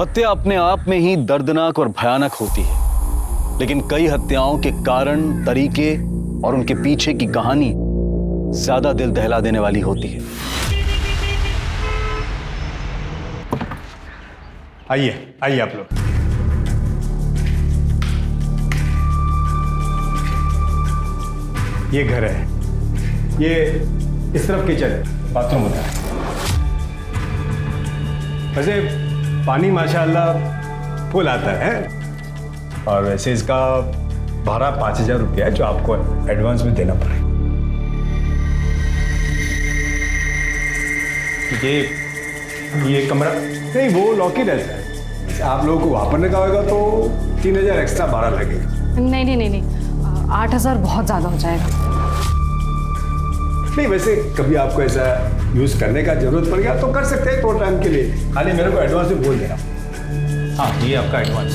हत्या अपने आप में ही दर्दनाक और भयानक होती है, लेकिन कई हत्याओं के कारण, तरीके और उनके पीछे की कहानी ज्यादा दिल दहला देने वाली होती है। आइए आइए आप लोग। ये घर है, ये इस तरफ किचन है, बाथरूम होता है। वैसे पानी माशाल्लाह फुल आता है और वैसे इसका भाड़ा 5,000 रुपया है जो आपको एडवांस में देना पड़ेगा। ये कमरा नहीं, वो लॉक ही रहता है। आप लोगों को वहां पर निकाल होगा तो 3,000 एक्स्ट्रा भाड़ा लगेगा। नहीं, 8,000 बहुत ज्यादा हो जाएगा। नहीं, वैसे कभी आपको ऐसा यूज करने का जरूरत पड़ गया तो कर सकते हैं, थोड़ा टाइम के लिए। खाली मेरे को एडवांस में बोल देना। हाँ, ये आपका एडवांस।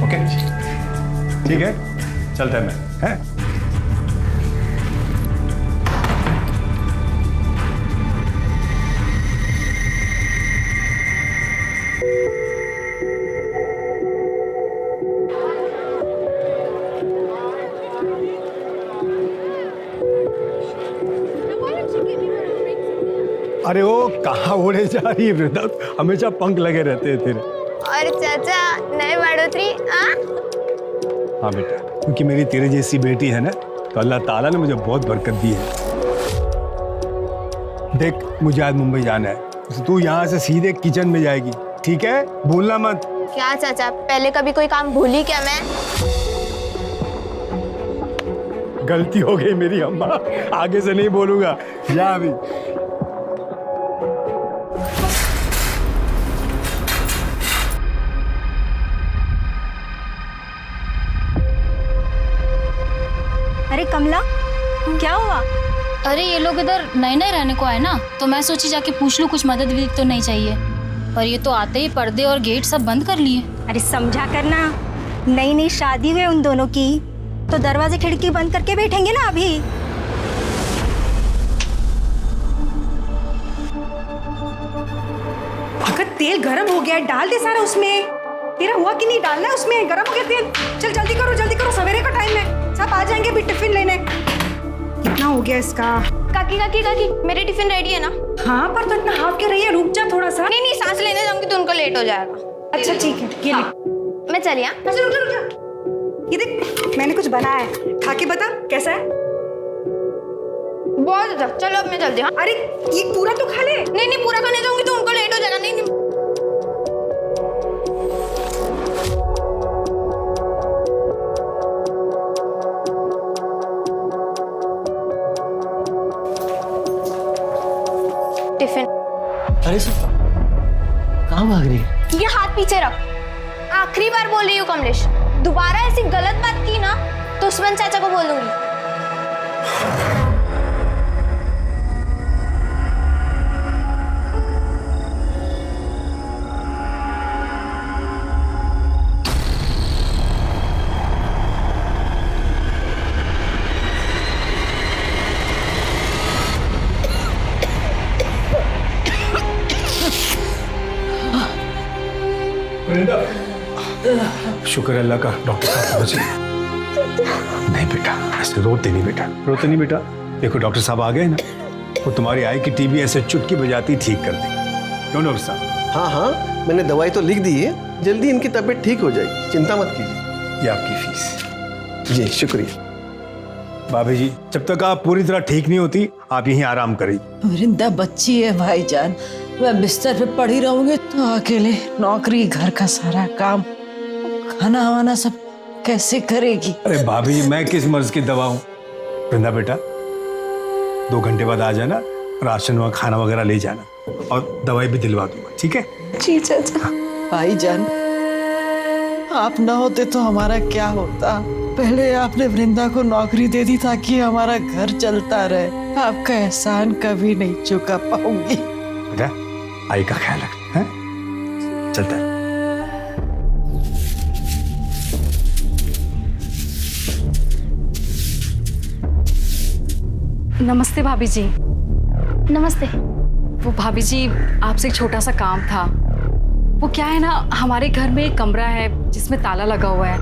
ओके, ठीक है, चलता है मैं, है? अरे वो कहाँ उड़े जा रही है वृंदा, हमेशा पंख लगे रहते हैं तेरे। और चाचा नए बढ़ोतरी। हाँ बेटा, क्योंकि मेरी तेरे जैसी बेटी है ना, तो अल्लाह ताला ने मुझे बहुत बरकत दी है। देख, मुझे आज मुंबई जाना है, तो तू यहाँ से सीधे किचन में जाएगी, ठीक है? भूलना मत। क्या चाचा, पहले कभी कोई काम भूली क्या मैं? गलती हो गई मेरी अम्मा, आगे से नहीं बोलूंगा। जा अभी। अरे कमला, क्या हुआ? अरे ये लोग इधर नए नए रहने को आए ना, तो मैं सोची जाके पूछ लूं कुछ मदद भी तो नहीं चाहिए। और ये तो आते ही पर्दे और गेट सब बंद कर लिए। अरे समझा करना, नई नई शादी हुई उन दोनों की, तो दरवाजे खिड़की बंद करके बैठेंगे ना अभी। अगर तेल गरम हो गया, डाल दे सारा उसमें। तेरा हुआ कि नहीं डालना है उसमें? गरम हो गया तेल, चल जल्दी करो, सवेरे का टाइम है, सब आ जाएंगे भी टिफिन लेने। कितना हो गया इसका? काकी, मेरी टिफिन रेडी है ना? हाँ, पर तो इतना हाफ के रही है, रुक जा थोड़ा सा। नहीं, सांस लेने जाऊंगी तो उनको लेट हो जाएगा। अच्छा ठीक है, ये ले। मैं चली। अच्छा रुक जा। ये देख, मैंने कुछ बनाया है, खा के बता कैसा है। बहुत अच्छा, चलो अब मैं चलती हूँ। अरे ये पूरा तो खा ले। नहीं, पूरा खाने जाऊंगी तो उनको लेट हो जाएगा। नहीं। टिफिन। अरे सर, कहाँ भाग रही है? ये हाथ पीछे रख। आखिरी बार बोल रही हूँ कमलेश, दोबारा ऐसी गलत बात की ना तो उस्मान चाचा को बोल दूंगी। शुक्र है अल्लाह का, डॉक्टर साहब पहुंचे। नहीं बेटा, ऐसे रोते नहीं बेटा। देखो डॉक्टर साहब आ गए ना, वो तुम्हारी आई की टीबी ऐसे चुटकी बजाती ठीक कर देंगे। क्यों डॉक्टर साहब? हाँ, मैंने दवाई तो लिख दी है, जल्दी इनकी तबीयत ठीक हो जाएगी, चिंता मत कीजिए। ये आपकी फीस। जी शुक्रिया। भाभी जी, जब तक आप पूरी तरह ठीक नहीं होती, आप यहीं आराम करिए। वृंदा बच्ची है भाईजान, मैं बिस्तर पे पड़ी रहूंगी तो अकेले नौकरी, घर का सारा काम, खाना वाना सब कैसे करेगी? अरे भाभी जी, मैं किस मर्ज की दवा हूँ? वृंदा बेटा, 2 घंटे बाद आ जाना, राशन व खाना वगैरह ले जाना और दवाई भी दिलवा दूंगा, ठीक है? जी चाचा। भाईजान, आप ना होते तो हमारा क्या होता? पहले आपने वृंदा को नौकरी दे दी ताकि हमारा घर चलता रहे। आपका एहसान कभी नहीं चुका पाऊंगी। बेटा, आई का ख्याल रख, हैं? चलता है। नमस्ते भाभी जी। नमस्ते। वो भाभी जी, आपसे एक छोटा सा काम था। वो क्या है ना, हमारे घर में एक कमरा है जिसमें ताला लगा हुआ है।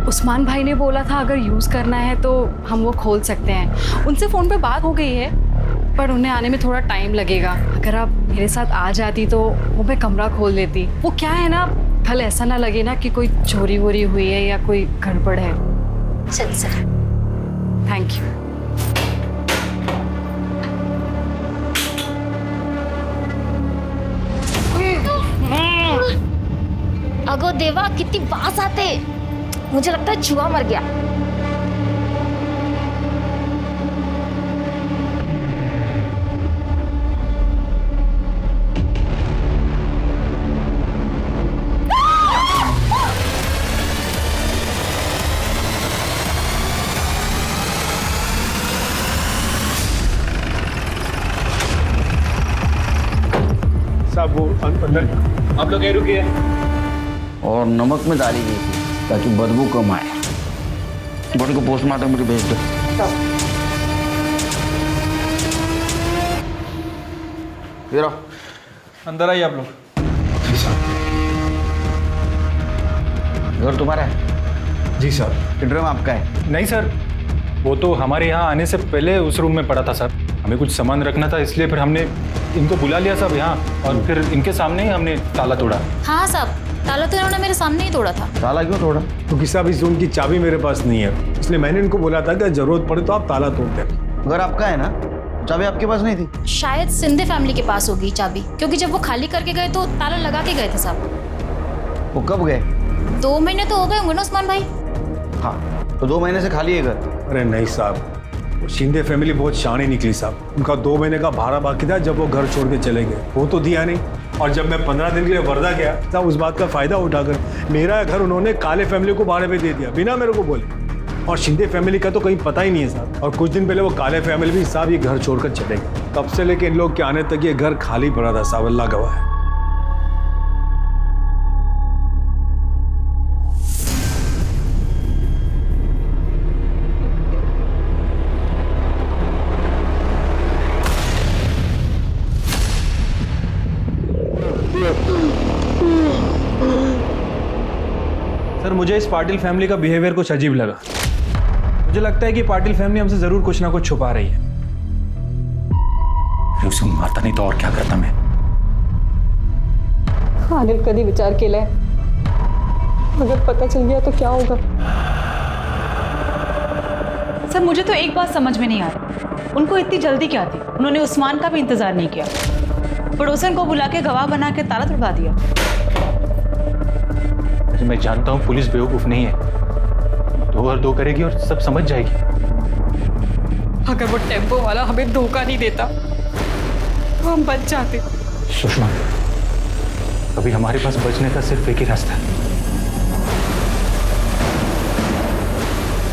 उस्मान भाई ने बोला था अगर यूज़ करना है तो हम वो खोल सकते हैं। उनसे फ़ोन पे बात हो गई है, पर उन्हें आने में थोड़ा टाइम लगेगा। अगर आप मेरे साथ आ जाती तो वो मैं कमरा खोल देती। वो क्या है ना, कल ऐसा ना लगे ना कि कोई चोरी वोरी हुई है या कोई गड़बड़ है। चल सर। Thank you. अगो देवा, कितनी बास आते, मुझे लगता है चूहा मर गया। साहब वो अंदर, आप लोग यहीं रुकिए। और नमक में डाली गई थी ताकि बदबू कम आए। बॉडी को पोस्टमार्टम के लिए भेज दो। ये रहो। अंदर आइए आप लोग। घर तुम्हारा है? जी सर। बेडरूम आपका है? नहीं सर, वो तो हमारे यहाँ आने से पहले उस रूम में पड़ा था सर। हमें कुछ सामान रखना था, इसलिए फिर हमने इनको बुला लिया सब यहाँ, और फिर इनके सामने ही हमने ताला तोड़ा। हाँ साहब, ताला तो इन्होंने मेरे सामने ही तोड़ा था। ताला क्यों तोड़ा? क्योंकि साहब इस रूम की चाबी मेरे पास नहीं है, इसलिए मैंने इनको बोला था कि जरूरत पड़े तो आप ताला तोड़ दें। घर आपका है ना? चाबी आपके पास नहीं थी? शायद सिंधे फैमिली के पास होगी चाबी, क्योंकि जब वो खाली करके गए तो ताला लगा के गए थे साहब। वो कब गए? 2 महीने तो हो गए होंगे ना उस्मान भाई। हाँ, तो 2 महीने से खाली है घर? अरे नहीं साहब, वो शिंदे फैमिली बहुत शानी निकली साहब। उनका 2 महीने का भाड़ा बाकी था जब वो घर छोड़ के चले गए, वो तो दिया नहीं। और जब मैं 15 दिन के लिए वर्धा गया तब उस बात का फायदा उठाकर मेरा घर उन्होंने काले फैमिली को भाड़े पे दे दिया बिना मेरे को बोले। और शिंदे फैमिली का तो कहीं पता ही नहीं है साहब। और कुछ दिन पहले वो काले फैमिली भी साहब ये घर छोड़कर चले गए। तब से लेके इन लोग के आने तक ये घर खाली पड़ा था साहब, अल्लाह गवाह है। सर, मुझे इस पाटिल फैमिली का बिहेवियर कुछ अजीब लगा। मुझे लगता है कि पाटिल फैमिली हमसे जरूर कुछ ना कुछ छुपा रही है। उसे मारता नहीं तो और क्या करता मैं। अनिल कभी विचार केलाय, अगर पता चल गया तो क्या होगा? सर, मुझे तो एक बात समझ में नहीं आ रही, उनको इतनी जल्दी क्या थी? उन्होंने उस्मान का भी इंतजार नहीं किया, पड़ोसन को बुला के गवाह बना के ताला तुड़वा दिया। मैं जानता हूँ पुलिस बेवकूफ नहीं है, 2 और 2 करेगी और सब समझ जाएगी। अगर वो टेम्पो वाला हमें धोखा नहीं देता तो हम बच जाते। सुषमा, अभी हमारे पास बचने का सिर्फ एक ही रास्ता है।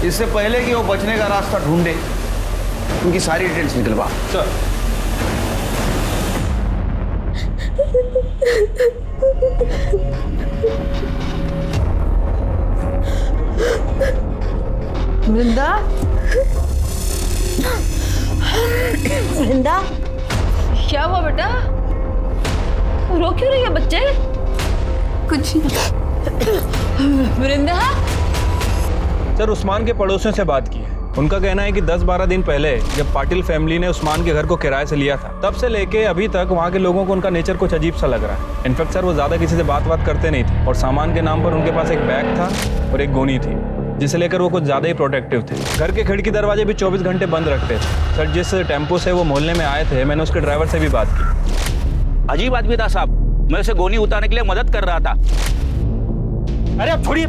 इससे पहले कि वो बचने का रास्ता ढूंढे, उनकी सारी डिटेल्स निकलवा। सर, वृंदा, वृंदा, क्या हुआ बेटा? रो क्यों रही है बच्चे? कुछ नहीं। वृंदा, सर उस्मान के पड़ोसियों से बात की है। उनका कहना है कि 10-12 दिन पहले जब पाटिल फैमिली ने उस्मान के घर को किराए से लिया था, तब से लेके अभी तक वहाँ के लोगों को उनका नेचर कुछ अजीब सा लग रहा है। इनफैक्ट सर वो ज़्यादा किसी से बात करते नहीं थे, और सामान के नाम पर उनके पास एक बैग था और एक गोनी थी, जिसे लेकर वो कुछ ज़्यादा ही प्रोटेक्टिव थे। घर के खिड़की दरवाजे भी 24 घंटे बंद रखते थे। सर, जिस टेम्पो से वो मोहल्ले में आए थे, मैंने उसके ड्राइवर से भी बात की। अजीब आदमी था साहब, मैं उसे गोनी उतारने के लिए मदद कर रहा था। अरे आप छोड़िए।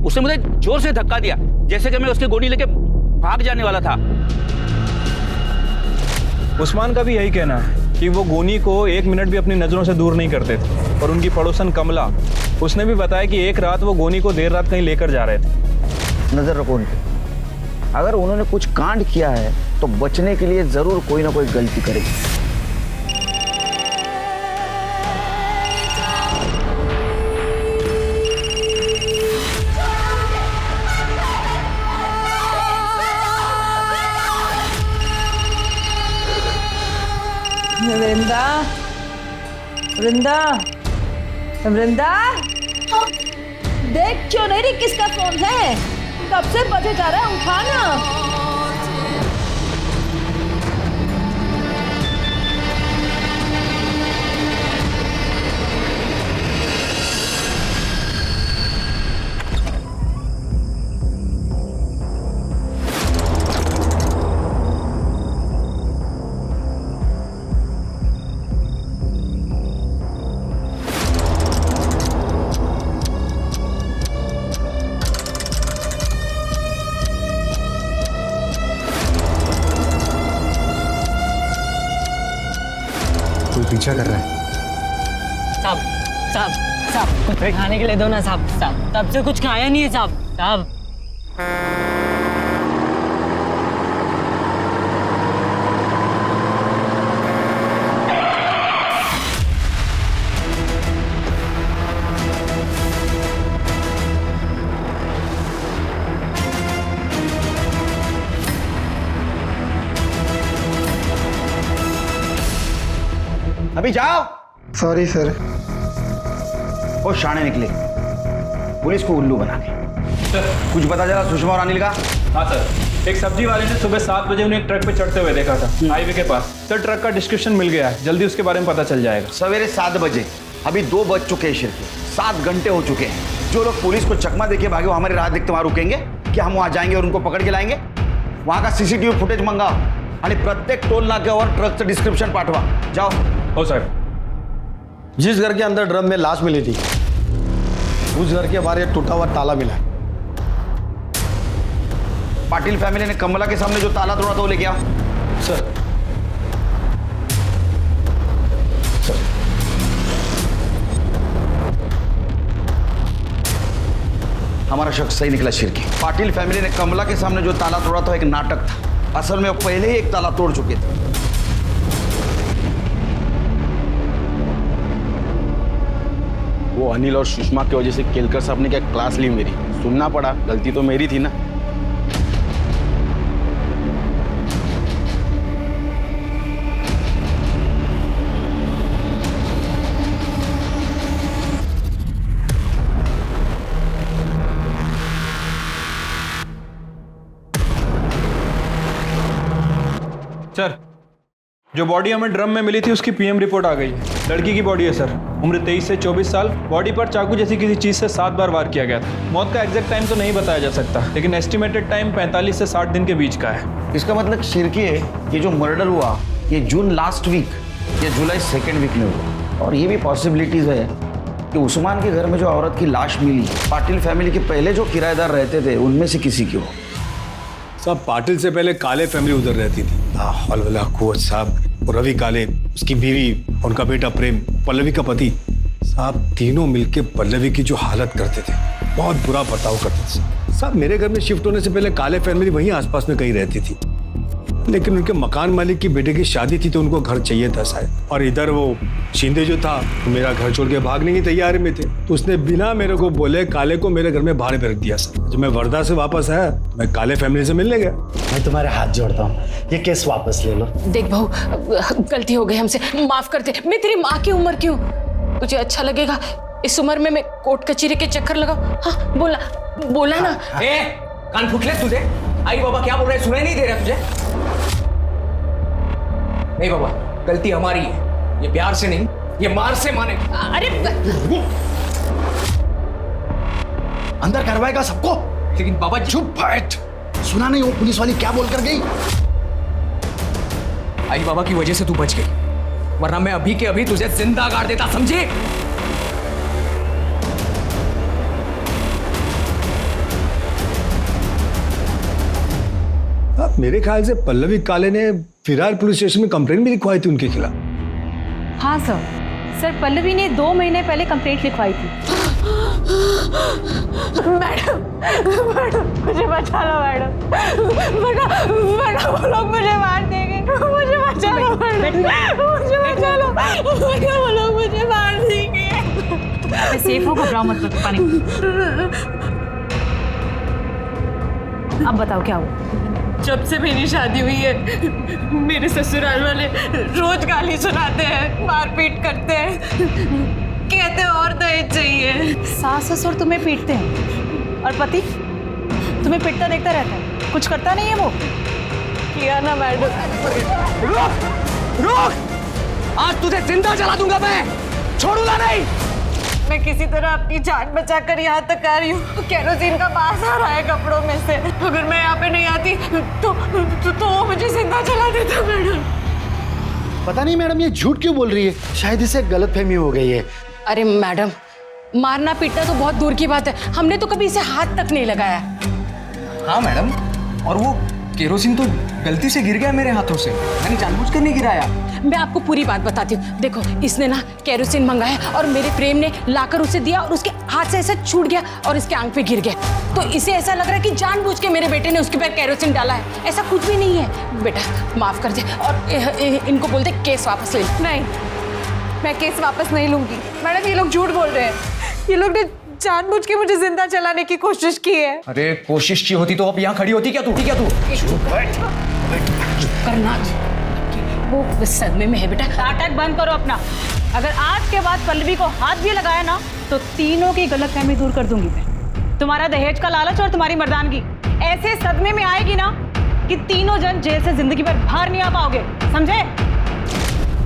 उसने मुझे जोर से धक्का दिया, जैसे कि मैं उसकी गोनी लेके भाग जाने वाला था। उस्मान का भी यही कहना है कि वो गोनी को 1 मिनट भी अपनी नज़रों से दूर नहीं करते थे। और उनकी पड़ोसन कमला, उसने भी बताया कि एक रात वो गोनी को देर रात कहीं लेकर जा रहे थे। नजर रखो उन पे। अगर उन्होंने कुछ कांड किया है तो बचने के लिए जरूर कोई ना कोई गलती करेगी। वृंदा, वृंदा, वृंदा, देख क्यों नहीं रही किसका फोन है? कब से बजे जा रहा है, उठाना। पीछा कर रहा है। साहब साहब साहब कुछ खाने के लिए दो ना साहब। साहब तब से कुछ खाया नहीं है साहब। साहब अभी जाओ। Sorry sir. वो शाणे निकले पुलिस को उल्लू बना के। कुछ पता चला सुषमा और अनिल का? हाँ सर, एक सब्जी वाले ने सुबह 7 बजे उन्हें एक ट्रक पे चढ़ते हुए देखा था हाईवे के पास। सर ट्रक का डिस्क्रिप्शन मिल गया है, जल्दी उसके बारे में पता चल जाएगा। सवेरे 7 बजे, अभी 2 बज चुके हैं शिरके, 7 घंटे हो चुके हैं। जो लोग पुलिस को चकमा देके भागे वो हमारी राह देखते वहां रुकेंगे क्या? हम वहां जाएंगे और उनको पकड़ के लाएंगे? वहां का सीसीटीवी फुटेज मंगाओ आणि प्रत्येक टोल नाक्यावर ट्रकचं डिस्क्रिप्शन पाठवा। जाओ। हो सर। जिस घर के अंदर ड्रम में लाश मिली थी उस घर के बाहर एक टूटा हुआ ताला मिला है। पाटिल फैमिली ने कमला के सामने जो ताला तोड़ा था वो लेके आओ। सर। हमारा शख्स सही निकला शिरकी। पाटिल फैमिली ने कमला के सामने जो ताला तोड़ा था एक नाटक था। असल में वो पहले ही एक ताला तोड़ चुके थे। वो अनिल और सुषमा की वजह से केलकर साहब ने क्या क्लास ली मेरी, सुनना पड़ा। गलती तो मेरी थी ना। सर जो बॉडी हमें ड्रम में मिली थी उसकी पीएम रिपोर्ट आ गई है। लड़की की बॉडी है सर, उम्र 23 से 24 साल। बॉडी पर चाकू जैसी किसी चीज से 7 बार वार किया गया था। मौत का एग्जैक्ट टाइम तो नहीं बताया जा सकता, लेकिन एस्टिमेटेड टाइम 45 से 60 दिन के बीच का है। इसका मतलब शिरकी है, ये जो मर्डर हुआ ये जून लास्ट वीक या जुलाई 2nd वीक में हुआ। और ये भी पॉसिबिलिटीज है कि उस्मान के घर में जो औरत की लाश मिली पाटिल फैमिली के पहले जो किराएदार रहते थे उनमें से किसी की हो। साहब पाटिल से पहले काले फैमिली उधर रहती थी। हौला कुवत साहब, रवि काले, उसकी बीवी, उनका बेटा प्रेम, पल्लवी का पति। साहब तीनों मिलके पल्लवी की जो हालत करते थे, बहुत बुरा बर्ताव करते थे। साहब मेरे घर में शिफ्ट होने से पहले काले फैमिली वहीं आसपास में कहीं रहती थी, लेकिन उनके मकान मालिक की बेटे की शादी थी तो उनको घर चाहिए था शायद। और इधर वो शिंदे जो था तो मेरा घर छोड़ के भागने की तैयारी में थे, तो उसने बिना मेरे को बोले काले को मेरे घर में भाड़े पे रख दिया। सर जब मैं वर्धा से वापस आया मैं काले फैमिली से मिलने गया। मैं तुम्हारे हाथ जोड़ता हूँ, ये केस वापस ले लो। देख बहू, गलती हो गई हमसे, माफ कर दे। मैं तेरी माँ की उम्र क्यों? तुझे अच्छा लगेगा इस उम्र में मैं कोर्ट कचहरी के चक्कर लगाऊं? हाँ बोला बोला ना। कान फूट ले तुझे। आई बाबा क्या बोल रहे हैं, सुनाई नहीं दे रहा तुझे? नहीं बाबा, गलती हमारी है। ये प्यार से नहीं, ये मार से माने। अरे अंदर करवाएगा सबको। लेकिन बाबा चुप बैठ। सुना नहीं वो पुलिस वाली क्या बोल कर गई? आई बाबा की वजह से तू बच गई, वरना मैं अभी के अभी तुझे जिंदा गाड़ देता, समझे? मेरे ख्याल से पल्लवी काले ने फिरार पुलिस स्टेशन में कंप्लेंट भी लिखवाई थी उनके खिलाफ। हाँ सर, पल्लवी ने 2 महीने पहले कंप्लेंट लिखवाई थी। मैडम मुझे बचा लो मैडम, वो लोग मुझे मार देंगे। मुझे बचा लो मैडम, मुझे बचा लो, वो लोग मुझे मार देंगे। सेफ हो, घबराओ मत, पानी। अब बताओ क्या हुआ? जब से मेरी शादी हुई है मेरे ससुराल वाले रोज गाली सुनाते हैं, मारपीट करते हैं, कहते हैं और दहेज चाहिए। सास ससुर तुम्हें पीटते हैं और पति तुम्हें पिटता देखता रहता है, कुछ करता नहीं है वो? किया ना मैडम। रुक! आज तुझे जिंदा जला दूंगा मैं, छोड़ूंगा नहीं। मैं किसी तरह अपनी जान बचाकर यहाँ तक आ रही हूँ। केरोसिन का बास आ रहा है कपड़ों में से। अगर मैं यहाँ पे नहीं आती तो वो मुझे जिंदा जला देता मैडम। पता नहीं मैडम ये झूठ क्यों बोल रही है, शायद इसे गलतफहमी हो गई है। अरे मैडम, मारना पीटना तो बहुत दूर की बात है, हमने तो कभी इसे हाथ तक नहीं लगाया। हाँ मैडम, और वो केरोसिन तो गलती से गिर गया मेरे हाथों से, मैंने जानबूझकर नहीं गिराया। मैं आपको पूरी बात बताती हूँ। देखो, इसने ना केरोसिन मंगाया और मेरे प्रेम ने लाकर उसे दिया और उसके हाथ से ऐसा छूट गया और इसके आंख पे गिर गया। तो इसे ऐसा लग रहा है कि जानबूझ के मेरे बेटे ने उसके पैर केरोसिन डाला है। ऐसा कुछ भी नहीं है। बेटा माफ कर दे और इनको बोल दे केस वापस ले। नहीं, मैं केस वापस नहीं लूंगी। मैडम ये लोग झूठ बोल रहे हैं। ये लोग ने जानबूझ के मुझे जिंदा जलाने की कोशिश की है। अरे कोशिश की होती तो अब यहाँ खड़ी होती क्या तू? करना वो सदमे में है बेटा। नाटक बंद करो अपना। अगर आज के बाद पल्लवी को हाथ भी लगाया ना तो तीनों की गलतफहमी दूर कर दूंगी मैं। तुम्हारा दहेज का लालच और तुम्हारी मर्दानगी ऐसे सदमे में आएगी ना कि तीनों जन जेल से जिंदगी भर बाहर नहीं आ पाओगे, समझे?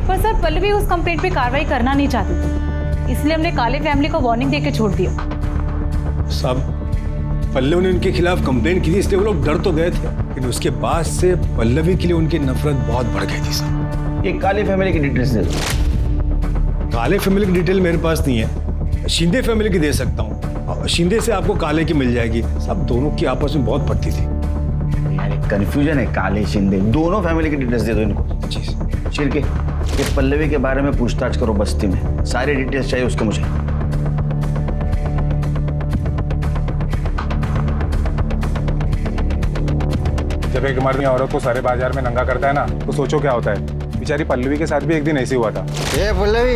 पर सर, पल्लवी उस कंप्लेंट पे कार्रवाई करना नहीं चाहती थी, इसलिए हमने काले फैमिली को वार्निंग देके छोड़ दिया। साहब, पल्लवी ने उनके खिलाफ कंप्लेंट की थी, इसलिए वो लोग डर तो गए थे, लेकिन उसके बाद से पल्लवी के लिए उनकी नफरत बहुत बढ़ गई थी साहब। ये काले फैमिली की डिटेल्स दे दो। काले फैमिली की डिटेल मेरे पास नहीं है, शिंदे फैमिली की दे सकता हूँ। शिंदे से आपको काले की मिल जाएगी। सब दोनों की आपस में बहुत पड़ती थी। यार कंफ्यूजन है, काले शिंदे दोनों फैमिली की डिटेल्स दे दो इनको। चिरके, ये पल्लवी के बारे में पूछताछ करो बस्ती में, सारी डिटेल्स चाहिए उसके मुझे। जब एक मर्द औरत को सारे बाजार में नंगा करता है ना, तो सोचो क्या होता है। बेचारी पल्लवी के साथ भी एक दिन ऐसे हुआ था। ए पल्लवी,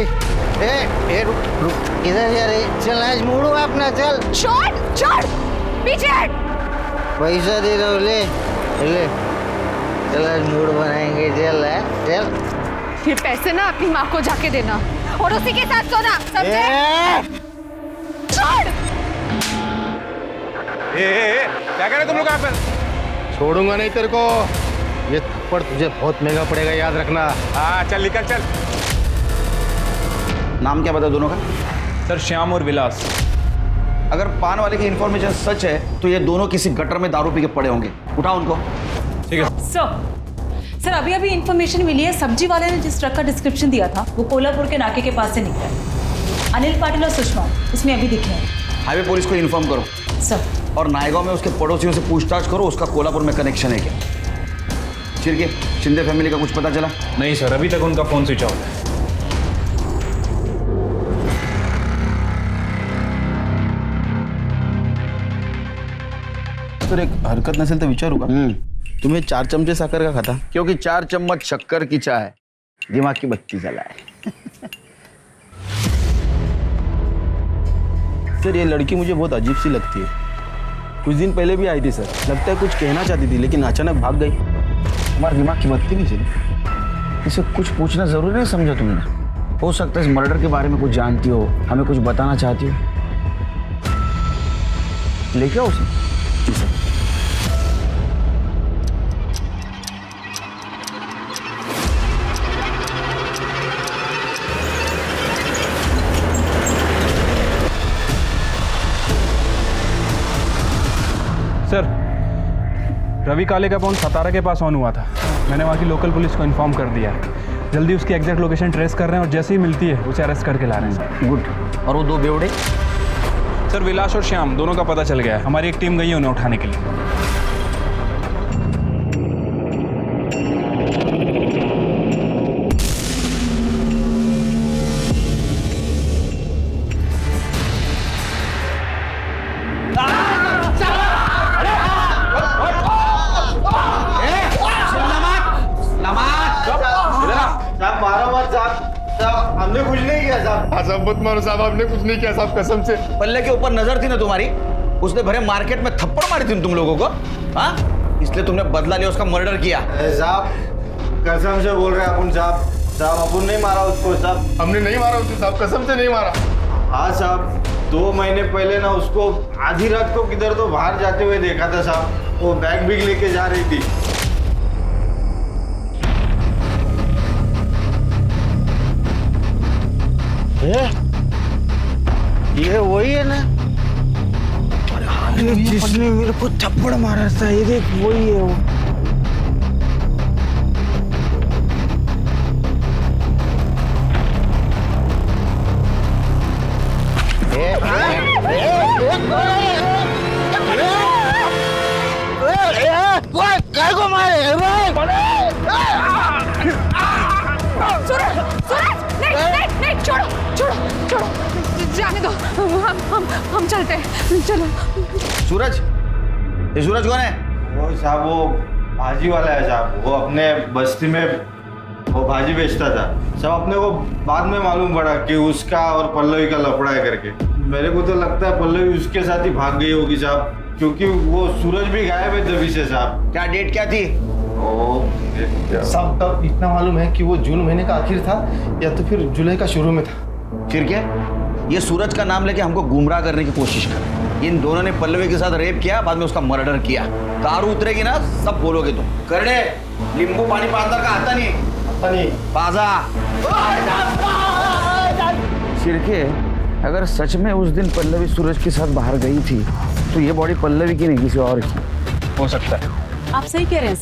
ए रुक इधर यार, चल आज मुड़ो अपना, चल। छोड़ पीछे हट। पैसा दे दो, ले ले, चल आज मूड बनाएंगे, चल चल। ये पैसे ना अपनी माँ को जाके देना और उसी के साथ सोना, समझे? छोड़। क्या कह रहे तुम लोग यहाँ पे? छोड़ूंगा नहीं तेरे को, ये थप्पड़ तुझे बहुत महंगा पड़ेगा, याद रखना। हाँ चल निकल चल। नाम क्या बता दोनों का? सर श्याम और विलास। अगर पान वाले की इंफॉर्मेशन सच है तो ये दोनों किसी गटर में दारू पी के पड़े होंगे। उठाओ उनको। ठीक है सर, अभी इन्फॉर्मेशन मिली है, सब्जी वाले ने जिस ट्रक का डिस्क्रिप्शन दिया था वो कोल्हापुर के नाके के पास से निकला। अनिल पाटिल और सुषमा इसमें अभी दिखे हैं। हाईवे पुलिस को इन्फॉर्म करो सर। और नायगांव में उसके पड़ोसियों से पूछताछ करो, उसका कोल्हापुर में कनेक्शन है क्या। चिरके, शिंदे फैमिली का कुछ पता चला? नहीं सर, अभी तक उनका फोन स्विच ऑफ है। सर एक हरकत नसेल तर विचारू का? तुम्हें 4 चमचे साकर का खाता? क्योंकि 4 चम्मच शक्कर की चाय दिमाग की बत्ती जलाए। सर ये लड़की मुझे बहुत अजीब सी लगती है। कुछ दिन पहले भी आई थी सर, लगता है कुछ कहना चाहती थी लेकिन अचानक भाग गई। तुम्हारे दिमाग की बत्ती नहीं चली? इसे कुछ पूछना जरूरी नहीं समझा तुमने? हो सकता है इस मर्डर के बारे में कुछ जानती हो, हमें कुछ बताना चाहती हो। लेके आओ उसे। जी सर। सर रवि काले का फोन सतारा के पास ऑन हुआ था। मैंने वहाँ की लोकल पुलिस को इन्फॉर्म कर दिया है। जल्दी उसकी एग्जैक्ट लोकेशन ट्रेस कर रहे हैं और जैसे ही मिलती है उसे अरेस्ट करके ला रहे हैं सर। गुड। और वो 2 बेवड़े? सर विलास और श्याम दोनों का पता चल गया है। हमारी एक टीम गई है उन्हें उठाने के लिए। हमने कुछ नहीं किया साहब। साहब मत मारो साहब, हमने कुछ नहीं किया साहब, कसम से। पल्ले के ऊपर नजर थी ना तुम्हारी, उसने भरे मार्केट में थप्पड़ मारी थी तुम लोगों को, हाँ? इसलिए तुमने बदला लिया, उसका मर्डर किया। साहब कसम से बोल रहे हैं अपन साहब, साहब अपन नहीं मारा उसको साहब। हमने नहीं मारा उसको साहब, कसम से नहीं मारा। हाँ साहब, 2 महीने पहले ना उसको आधी रात को किधर तो बाहर जाते हुए देखा था साहब, वो बैग भी लेके जा रही थी। ये वही है ना? अरे जिसने मेरे को थप्पड़ मारा था, ये देख वही है वो। काय को मारे नहीं, छोड़ो, जाने दो, हम चलते हैं, चलो। सूरज, ये सूरज कौन है? वो साहब वो भाजी वाला है साहब, वो अपने बस्ती में वो भाजी बेचता था साहब। अपने को बाद में मालूम पड़ा कि उसका और पल्लवी का लफड़ा है करके। मेरे को तो लगता है पल्लवी उसके साथ ही भाग गई होगी साहब, क्योंकि वो सूरज भी गायब है तभी से साहब। क्या डेट क्या थी? साहब तब इतना मालूम है कि वो जून महीने का आखिर था या तो फिर जुलाई का शुरू में था। फिर क्या? ये सूरज का नाम लेके हमको गुमराह करने की कोशिश कर। इन दोनों ने पल्लवी के साथ रेप किया, बाद में उसका मर्डर किया। दारू उतरेगी ना, सब बोलोगे तुम। करने नींबू पानी पातर का आता नहीं पाजा। शिरके, अगर सच में उस दिन पल्लवी सूरज के साथ बाहर गई थी तो ये बॉडी पल्लवी की नहीं किसी और की हो सकता है। आप सही कह रहे हैं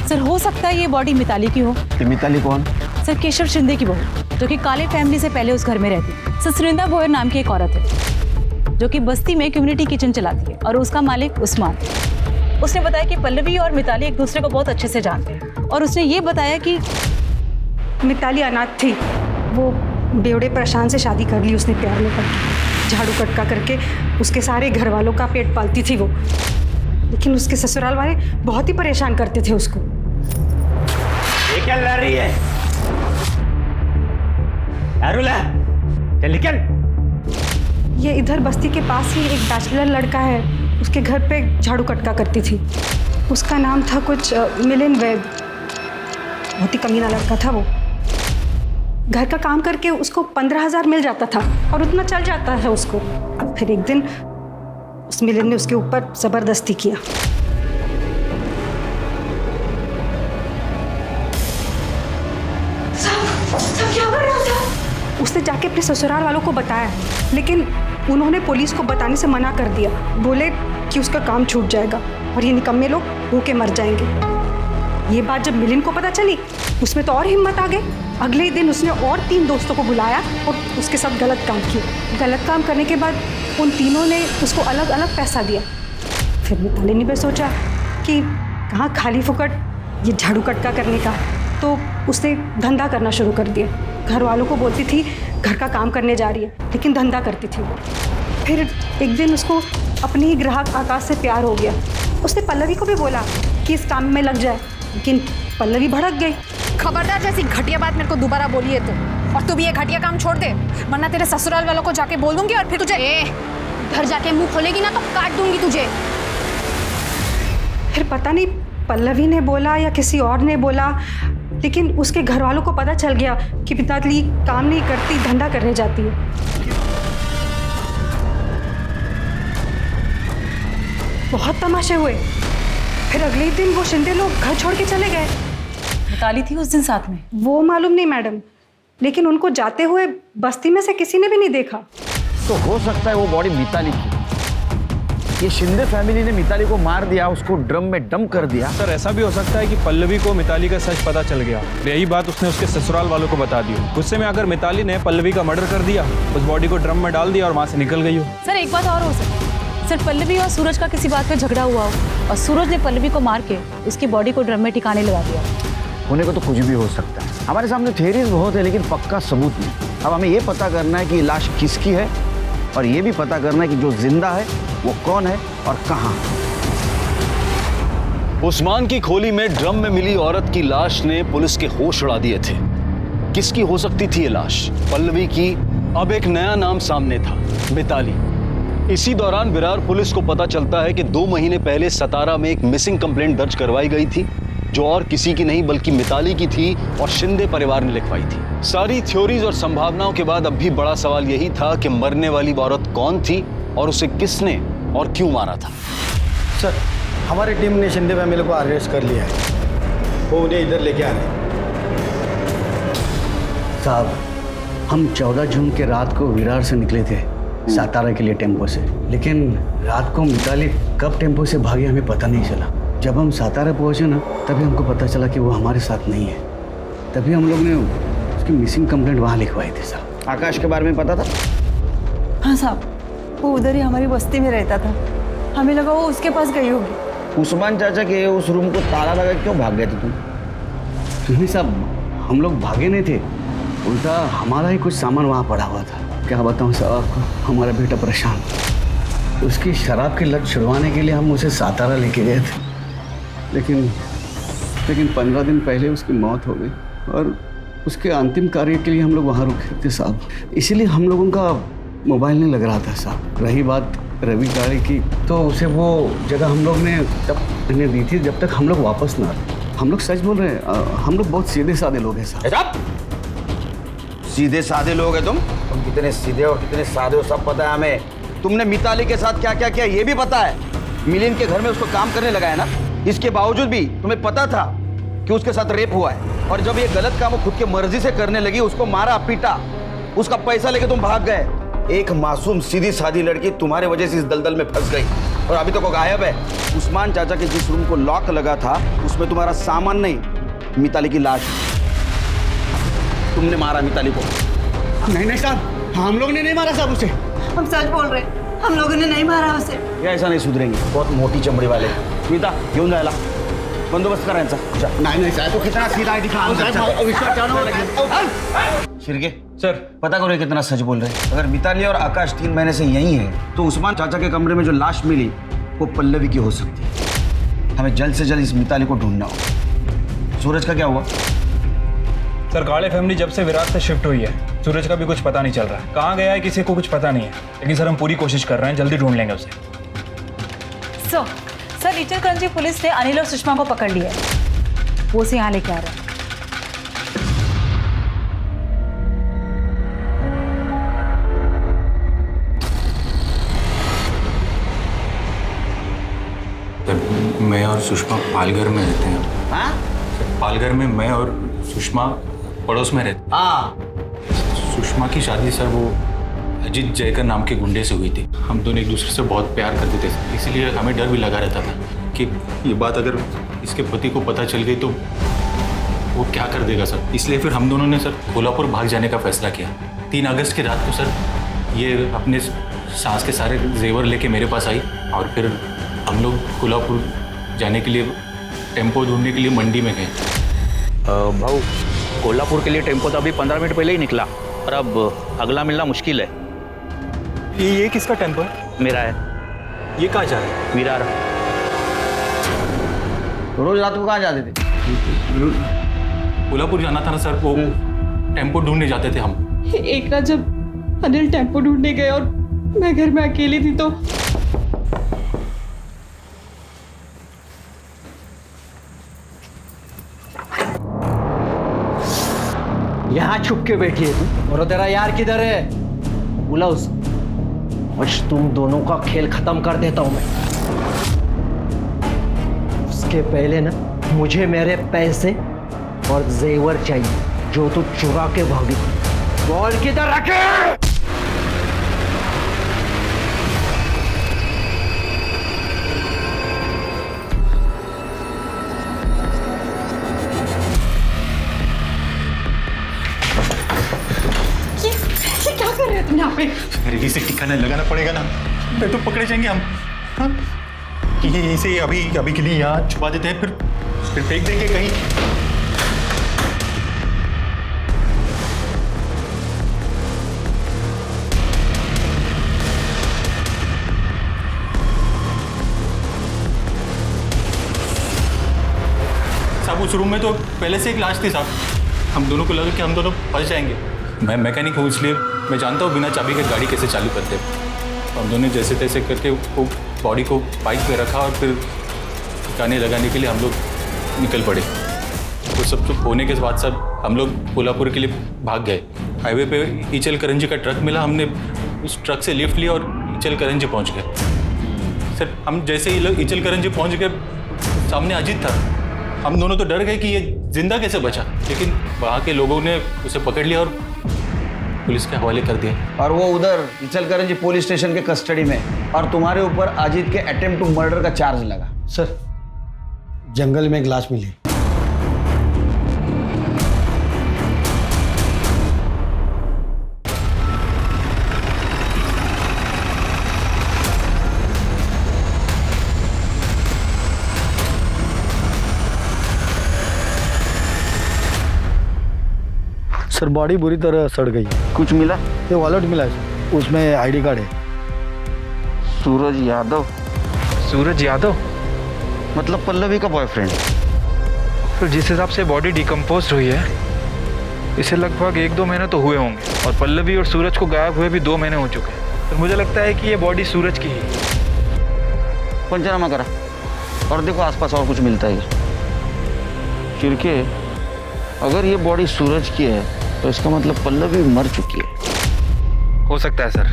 सर, हो सकता है ये बॉडी मिताली की हो। मिताली कौन? सर केशव शिंदे की बहू, जो कि काले फैमिली से पहले उस घर में रहती। सर सुरिंदा भोयर नाम की एक औरत है जो कि बस्ती में कम्युनिटी किचन चलाती है और उसका मालिक उस्मान। उसने बताया कि पल्लवी और मिताली एक दूसरे को बहुत अच्छे से जानते हैं और उसने ये बताया कि मिताली अनाथ थी, वो बेवड़े प्रशांत से शादी कर ली उसने प्यार में करके। झाड़ू कटका करके उसके सारे घर वालों का पेट पालती थी वो, लेकिन उसके ससुराल वाले बहुत ही परेशान करते थे उसको। ये क्या लड़ रही है? अरुला, चल निकल। ये इधर बस्ती के पास ही एक बैचलर लड़का है, उसके घर पे झाड़ू कटका करती थी। उसका नाम था कुछ मिलिन वैद। बहुत ही कमीना लड़का था वो। घर का काम करके उसको 15,000 मिल जाता था और उतना चल जाता था उसको। फिर एक दिन उस मिलिन ने उसके ऊपर जबरदस्ती किया। सब क्या कर रहा था? उसने जाके अपने ससुराल वालों को बताया, लेकिन उन्होंने पुलिस को बताने से मना कर दिया। बोले कि उसका काम छूट जाएगा और ये निकम्मे लोग भूखे मर जाएंगे। ये बात जब मिलिन को पता चली, उसमें तो और हिम्मत आ गई। अगले ही दिन उसने और 3 दोस्तों को बुलाया और उसके साथ गलत काम किया। गलत काम करने के बाद उन तीनों ने उसको अलग अलग पैसा दिया। फिर मिताली ने भी सोचा कि कहाँ खाली फुकट ये झाड़ू कटका करने का, तो उसने धंधा करना शुरू कर दिया। घर वालों को बोलती थी घर का काम करने जा रही है, लेकिन धंधा करती थी वो। फिर एक दिन उसको अपने ही ग्राहक आकाश से प्यार हो गया। उसने पल्लवी को भी बोला कि इस काम में लग जाए, लेकिन पल्लवी भड़क गई। खबरदार जैसी घटिया बात मेरे को दोबारा बोली है तो, और तू भी ये घटिया काम छोड़ दे, वरना तेरे ससुराल वालों को जाके बोल दूंगी और फिर तुझे घर जाके मुंह खोलेगी ना तो काट दूंगी तुझे। फिर पता नहीं पल्लवी ने बोला या किसी और ने बोला, लेकिन उसके घर वालों को पता चल गया कि मिताली काम नहीं करती, धंधा करने जाती है। बहुत तमाशे हुए। फिर अगले ही दिन वो शिंदे लोग घर छोड़ के चले गए। मिताली थी उस दिन साथ में? वो मालूम नहीं मैडम, लेकिन उनको जाते हुए बस्ती में से किसी ने भी नहीं देखा। तो हो सकता है वो बॉडी मिताली की। ये शिंदे फैमिली ने मिताली को मार दिया, उसको ड्रम में डंप कर दिया। सर ऐसा भी हो सकता है कि पल्लवी को मिताली का सच पता चल गया, यही बात उसने उसके ससुराल वालों को बता दी। गुस्से में आकर मिताली ने पल्लवी का मर्डर कर दिया, उस बॉडी को ड्रम में डाल दिया और वहाँ से निकल गई हो। सर एक बात और हो सकती है, सर पल्लवी और सूरज का किसी बात पे झगड़ा हुआ हो और सूरज ने पल्लवी को मार के उसकी बॉडी को ड्रम में ठिकाने लगा दिया। होने को तो कुछ भी हो सकता है। हमारे सामने थ्योरीज बहुत है, लेकिन पक्का सबूत नहीं। अब हमें ये पता करना है कि लाश किसकी है और ये भी पता करना है कि जो जिंदा है वो कौन है और कहाँ। उस्मान की खोली में ड्रम में मिली औरत की लाश ने पुलिस के होश उड़ा दिए थे। किसकी हो सकती थी ये लाश? पल्लवी की। अब एक नया नाम सामने था, मिताली। इसी दौरान विरार पुलिस को पता चलता है कि 2 महीने पहले सतारा में एक मिसिंग कंप्लेंट दर्ज करवाई गई थी, जो और किसी की नहीं बल्कि मिताली की थी और शिंदे परिवार ने लिखवाई थी। सारी थ्योरीज और संभावनाओं के बाद अब भी बड़ा सवाल यही था कि मरने वाली औरत कौन थी और उसे किसने और क्यों मारा था। सर, हमारी टीम ने शिंदे फैमिली को अरेस्ट कर लिया है, वो उन्हें इधर लेके आ रहे हैं। साहब, हम 14 जून के रात को विरार से निकले थे सातारा के लिए टेम्पो से, लेकिन रात को मिताली कब टेम्पो से भागी हमें पता नहीं चला। जब हम सातारा पहुंचे ना, तभी हमको पता चला कि वो हमारे साथ नहीं है। तभी हम लोग ने उसकी मिसिंग कंप्लेंट वहाँ लिखवाई थी। साहब, आकाश के बारे में पता था? हाँ साहब, वो उधर ही हमारी बस्ती में रहता था, हमें लगा वो उसके पास गई होगी। उस्मान चाचा के उस रूम को ताला लगा क्यों भाग गए थे तुम? नहीं साहब, हम लोग भागे नहीं थे, उल्टा हमारा ही कुछ सामान वहाँ पड़ा हुआ था। क्या बताऊँ साहब आपको, हमारा बेटा परेशान, उसकी शराब की लत छुड़वाने के लिए हम उसे सातारा लेके गए थे, लेकिन 15 दिन पहले उसकी मौत हो गई और उसके अंतिम कार्य के लिए हम लोग वहाँ रुके थे साहब। इसीलिए हम लोगों का मोबाइल नहीं लग रहा था साहब। रही बात रवि गाड़ी की, तो उसे वो जगह हम लोग ने तब इन्हें दी थी जब तक हम लोग वापस ना आए। हम लोग सच बोल रहे हैं, हम लोग बहुत सीधे साधे लोग हैं साहब। सीधे साधे लोग हैं तुम कितने सीधे और कितने साधे हो सब पता है हमें। तुमने मिताली के साथ क्या क्या किया ये भी पता है। मिलिंद के घर में उसको काम करने लगा है ना, इसके बावजूद भी तुम्हें पता था कि उसके साथ रेप हुआ है, और जब ये गलत काम वो खुद की मर्जी से करने लगी, उसको मारा पीटा, उसका पैसा लेके तुम भाग गए। एक मासूम सीधी सादी लड़की तुम्हारे वजह से इस दलदल में फंस गई और अभी तक वो गायब है। उस्मान चाचा के जिस रूम को लॉक लगा था उसमें तुम्हारा सामान नहीं, मिताली की लाश। तुमने मारा मिताली को? नहीं नहीं साहब, हम लोग ने नहीं मारा साहब उसे। हम सच बोल रहे हैं, हम लोगों ने नहीं मारा उसे। ये ऐसा नहीं सुधरेंगे, बहुत मोटी चमड़ी वाले। मीता घेऊन जायला बंदोबस्त करायचा। नहीं साहब, तो कितना सीधा है दिखा। शिरके सर, पता करो ये कितना सच बोल रहे हैं। अगर मिताली और आकाश 3 महीने से यही है तो उस्मान चाचा के कमरे में जो लाश मिली वो पल्लवी की हो सकती है। हमें जल्द से जल्द इस मिताली को ढूंढना होगा। सूरज का क्या हुआ? सर, काले फैमिली जब से विरार से शिफ्ट हुई है, सूरज का भी कुछ पता नहीं चल रहा है। कहाँ गया है किसी को कुछ पता नहीं है, लेकिन सर हम पूरी कोशिश कर रहे हैं, जल्दी ढूंढ लेंगे उसे। सर रीचलकरंजी पुलिस ने अनिल और सुषमा को पकड़ लिया है, वो उसे यहाँ लेके आ रहे हैं। मैं और सुषमा पालघर में रहते हैं। हाँ? पालघर में मैं और सुषमा पड़ोस में रहते। हाँ। सुषमा की शादी सर वो अजीत जयकर नाम के गुंडे से हुई थी। हम दोनों एक दूसरे से बहुत प्यार करते थे, इसीलिए हमें डर भी लगा रहता था कि ये बात अगर इसके पति को पता चल गई तो वो क्या कर देगा सर। इसलिए फिर हम दोनों ने सर कोल्हापुर भाग जाने का फैसला किया। 3 अगस्त की रात को सर ये अपने सास के सारे जेवर लेके मेरे पास आई और फिर हम लोग कोल्हापुर जाने के लिए टेम्पो ढूंढने के लिए मंडी में गए। भाऊ, कोल्हापुर के लिए टेम्पो तो अभी 15 मिनट पहले ही निकला और अब अगला मिलना मुश्किल है। ये किसका टेम्पो है? मेरा है। ये कहाँ जा रहा है? विरार। रोज रात को कहाँ जाते थे? कोल्हापुर जाना था ना सर, वो टेम्पो ढूंढने जाते थे हम। एक रात जब अनिल टेम्पो ढूंढने गए और मैं घर में अकेली थी तो यहाँ छुप के बैठी है तू, और तेरा यार किधर है? बुला उसे। आज तुम दोनों का खेल खत्म कर देता हूं मैं। उसके पहले ना मुझे मेरे पैसे और जेवर चाहिए जो तू चुरा के भागी। बॉल किधर रखे? यहाँ पे अरे इसे ठिकाना लगाना पड़ेगा ना, नहीं तो पकड़े जाएंगे हम। हाँ? कि ये इसे अभी के लिए यहाँ छुपा देते हैं, फिर फेंक देंगे कहीं। साहब उस रूम में तो पहले से एक लाश थी साहब। हम दोनों को लगा कि हम दोनों फंस जाएंगे। मैं मैकेनिक हूँ, इसलिए मैं जानता हूँ बिना चाबी के गाड़ी कैसे चालू करते हैं। हम दोनों जैसे तैसे करके वो बॉडी को बाइक पे रखा और फिर गाने लगाने के लिए हम लोग निकल पड़े। तो सब कुछ होने के बाद सब हम लोग कोल्हापुर के लिए भाग गए। हाईवे पे ईचल करंजी का ट्रक मिला, हमने उस ट्रक से लिफ्ट लिया और ईचल करंजी पहुंच गए। सर हम जैसे ही लोग ईचल करंजी पहुंच गए, सामने अजीत था। हम दोनों तो डर गए कि ये जिंदा कैसे बचा, लेकिन वहाँ के लोगों ने उसे पकड़ लिया और पुलिस के हवाले कर दिया। और वो उधर इचलकरंजी पुलिस स्टेशन के कस्टडी में, और तुम्हारे ऊपर अजीत के अटेम्प्ट टू मर्डर का चार्ज लगा। सर जंगल में एक लाश मिली। सर बॉडी बुरी तरह सड़ गई है। कुछ मिला? ये वॉलेट मिला है सर, उसमें आईडी कार्ड है। सूरज यादव? सूरज यादव मतलब पल्लवी का बॉयफ्रेंड? तो जिस हिसाब से बॉडी डिकम्पोज हुई है, इसे लगभग 1-2 महीने तो हुए होंगे, और पल्लवी और सूरज को गायब हुए भी 2 महीने हो चुके हैं। तो मुझे लगता है कि ये बॉडी सूरज की ही। पंचनामा करा और देखो आसपास और कुछ मिलता है। चिरके, अगर ये बॉडी सूरज की है तो इसका मतलब पल्लवी मर चुकी है। हो सकता है सर,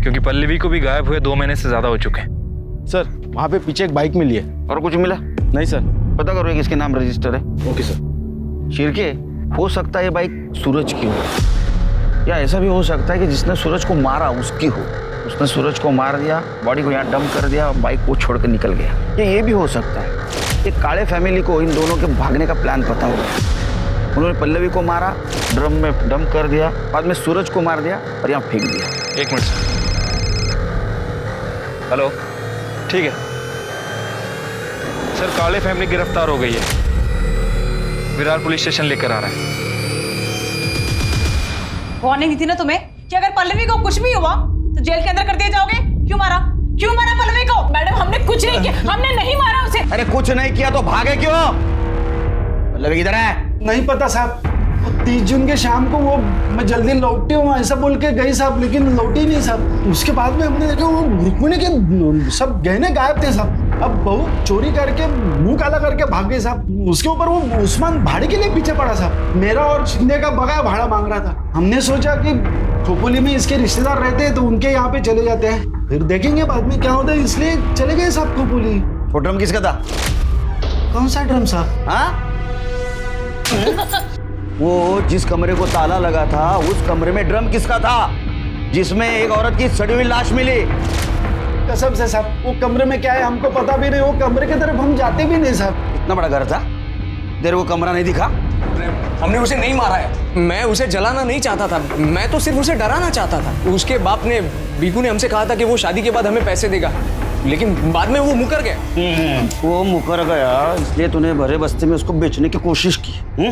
क्योंकि पल्लवी को भी गायब हुए 2 महीने से ज्यादा हो चुके हैं। सर वहाँ पे पीछे एक बाइक मिली है। और कुछ मिला? नहीं सर। पता करो किसके नाम रजिस्टर है। Okay sir. शिरके, हो सकता है ये बाइक सूरज की हो, या ऐसा भी हो सकता है कि जिसने सूरज को मारा उसकी हो। उसने सूरज को मार दिया, बॉडी को यहाँ डंप कर दिया, बाइक को छोड़कर निकल गया। ये भी हो सकता है कि काले फैमिली को इन दोनों के भागने का प्लान पता होगा। उन्होंने पल्लवी को मारा, ड्रम में डंप कर दिया, बाद में सूरज को मार दिया और यहाँ फेंक दिया। 1 मिनट सर। हेलो, ठीक है सर। काले फैमिली गिरफ्तार हो गई है, विरार पुलिस स्टेशन लेकर आ रहा है। वार्निंग दी थी ना तुम्हें कि अगर पल्लवी को कुछ भी हुआ तो जेल के अंदर कर दिए जाओगे। क्यों मारा पल्लवी को? मैडम हमने कुछ नहीं किया, हमने नहीं मारा उसे। अरे कुछ नहीं किया तो भागे क्यों? पल्लवी किधर है? नहीं पता साहब। 30 जून के शाम को वो मैं जल्दी लौटी हूँ ऐसा बोल के गई साहब, लेकिन लौटी नहीं साहब। उसके बाद में हमने देखा वो रुक्मिणी के सब गहने गायब थे साहब। अब बहू चोरी करके मुंह काला करके भाग गई साहब। उसके ऊपर वो उस्मान भाड़े के लिए पीछे पड़ा साहब। मेरा और शिंदे का बगाया भाड़ा मांग रहा था। हमने सोचा कि खोपोली में इसके रिश्तेदार रहते हैं तो उनके यहाँ पे चले जाते हैं, फिर देखेंगे बाद में क्या होता है, इसलिए चले गए साहब खोपोली। वो ड्रम किसका था? कौन सा ड्रम साहब? हाँ? वो जिस कमरे को ताला लगा था उस कमरे में ड्रम किसका था जिसमें एक औरत की सड़ी हुई लाश मिली? कसम से साहब वो कमरे में क्या है हमको पता भी नहीं। वो कमरे की तरफ हम जाते भी नहीं साहब। इतना बड़ा घर था, तेरे को कमरा नहीं दिखा? हमने उसे नहीं मारा है, मैं उसे जलाना नहीं चाहता था, मैं तो सिर्फ उसे डराना चाहता था। उसके बाप ने, बीकू ने हमसे कहा था कि वो शादी के बाद हमें पैसे देगा, लेकिन बाद में वो मुकर गया। वो मुकर गया इसलिए तूने भरे बस्ती में उसको बेचने की कोशिश की।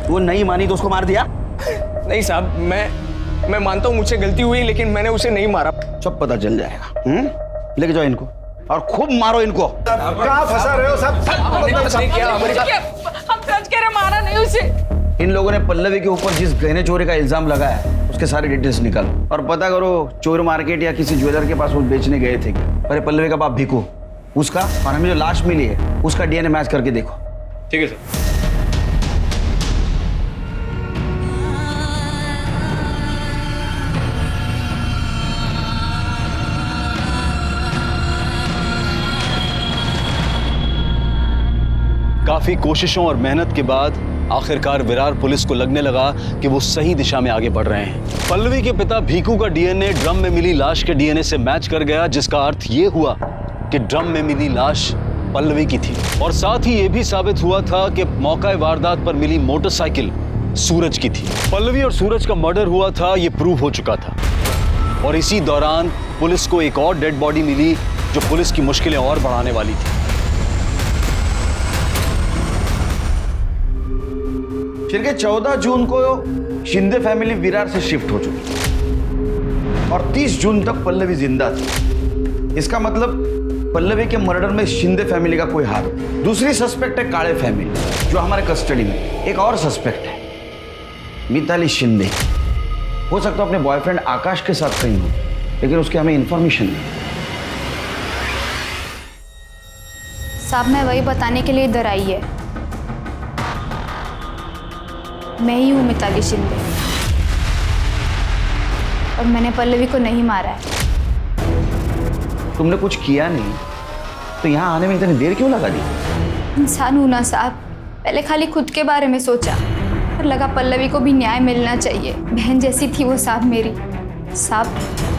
वो नहीं मानी तो उसको मार दिया? नहीं साहब, मैं मानता हूँ मुझसे गलती हुई, लेकिन मैंने उसे नहीं मारा। सब पता चल जाएगा। लेके जाओ इनको और खूब मारो इनको। कहाँ फंसा रहे हो सब? हम सच कह रहे, मारा नहीं उसे। इन लोगों ने पल्लवी के ऊपर जिस गहने चोरी का इल्जाम लगाया है उसके सारे डिटेल्स निकालो और पता करो चोर मार्केट या किसी ज्वेलर के पास वो बेचने गए थे। अरे पल्लवी का बाप भीकू, उसका और हमें जो लाश मिली है उसका डीएनए मैच करके देखो। ठीक है सर। काफी कोशिशों और मेहनत के बाद आखिरकार विरार पुलिस को लगने लगा कि वो सही दिशा में आगे बढ़ रहे हैं। पल्लवी के पिता भीकू का डीएनए ड्रम में मिली लाश के डीएनए से मैच कर गया, जिसका अर्थ ये हुआ कि ड्रम में मिली लाश पल्लवी की थी। और साथ ही ये भी साबित हुआ था कि मौका वारदात पर मिली मोटरसाइकिल सूरज की थी। पल्लवी और सूरज का मर्डर हुआ था ये प्रूव हो चुका था। और इसी दौरान पुलिस को एक और डेड बॉडी मिली जो पुलिस की मुश्किलें और बढ़ाने वाली थी। फिर के 14 जून को शिंदे फैमिली विरार से शिफ्ट हो चुकी और 30 जून तक पल्लवी जिंदा थी। इसका मतलब पल्लवी के मर्डर में शिंदे फैमिली का कोई हाथ। दूसरी सस्पेक्ट है काले फैमिली जो हमारे कस्टडी में। एक और सस्पेक्ट है मिताली शिंदे। हो सकता है अपने बॉयफ्रेंड आकाश के साथ कहीं हो लेकिन उसकी हमें इंफॉर्मेशन नहीं। साहब मैं वही बताने के लिए इधर आई है। मैं ही हूँ मिताली शिंदे और मैंने पल्लवी को नहीं मारा है। तुमने कुछ किया नहीं तो यहाँ आने में इतनी देर क्यों लगा दी? इंसान हूँ ना साहब, पहले खाली खुद के बारे में सोचा, पर लगा पल्लवी को भी न्याय मिलना चाहिए। बहन जैसी थी वो साहब मेरी। साहब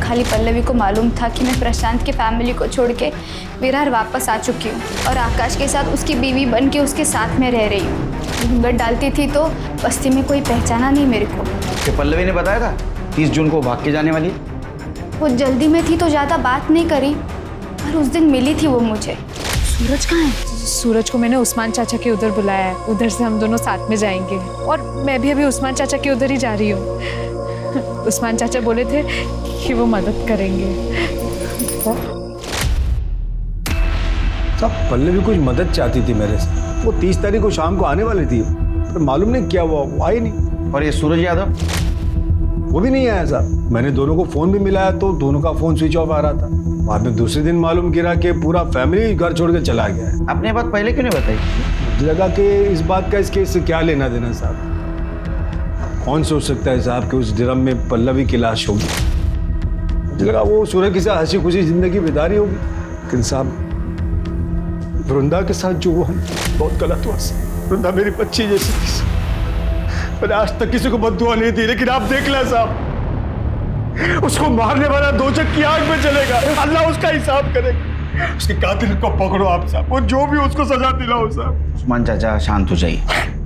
खाली पल्लवी को मालूम था कि मैं प्रशांत के फैमिली को छोड़ के विरार वापस आ चुकी हूँ और आकाश के साथ उसकी बीवी बन के उसके साथ में रह रही हूँ। घूंघट डालती थी तो बस्ती में कोई पहचाना नहीं मेरे को। कि पल्लवी ने बताया था 30 जून को भाग के जाने वाली है? वो जल्दी में थी तो ज़्यादा बात नहीं करी, पर उस दिन मिली थी वो मुझे। सूरज कहाँ है? सूरज को मैंने उस्मान चाचा के उधर बुलाया है, उधर से हम दोनों साथ में जाएंगे। और मैं भी अभी उस्मान चाचा के उधर ही जा रही हूँ। उस्मान चाचा बोले थे कि वो मदद करेंगे। सब पल्लवी कुछ मदद चाहती थी मेरे से। वो 30 तारीख को शाम को आने वाली थी, पर मालूम नहीं क्या हुआ, वो आई नहीं। और ये सूरज यादव वो भी नहीं आया साहब। मैंने दोनों को फोन भी मिलाया तो दोनों का फोन स्विच ऑफ आ रहा था। बाद में दूसरे दिन मालूम गिरा कि पूरा फैमिली घर छोड़ के चला गया है। आपने बात पहले क्यों नहीं बताई? मुझे लगा कि इस बात का इस केस से क्या लेना देना साहब। कौन सोच सकता है साहब कि उस ड्रम में पल्लवी की लाश होगी। मुझे लगा वो सूरज के साथ हंसी खुशी जिंदगी बिता रही होगी, लेकिन साहब वृंदा के साथ जो हुआ बहुत गलत हुआ। वृंदा मेरी बच्ची जैसी थी। मैंने आज तक किसी को बद्दुआ नहीं दी, लेकिन आप देख लें साहब, उसको मारने वाला दोजख की आग में चलेगा। अल्लाह उसका हिसाब करेगा। उसके कातिल को पकड़ो आप साहब, और जो भी उसको सजा दिलाओ साहब। उस्मान चाचा शांत हो जाइए,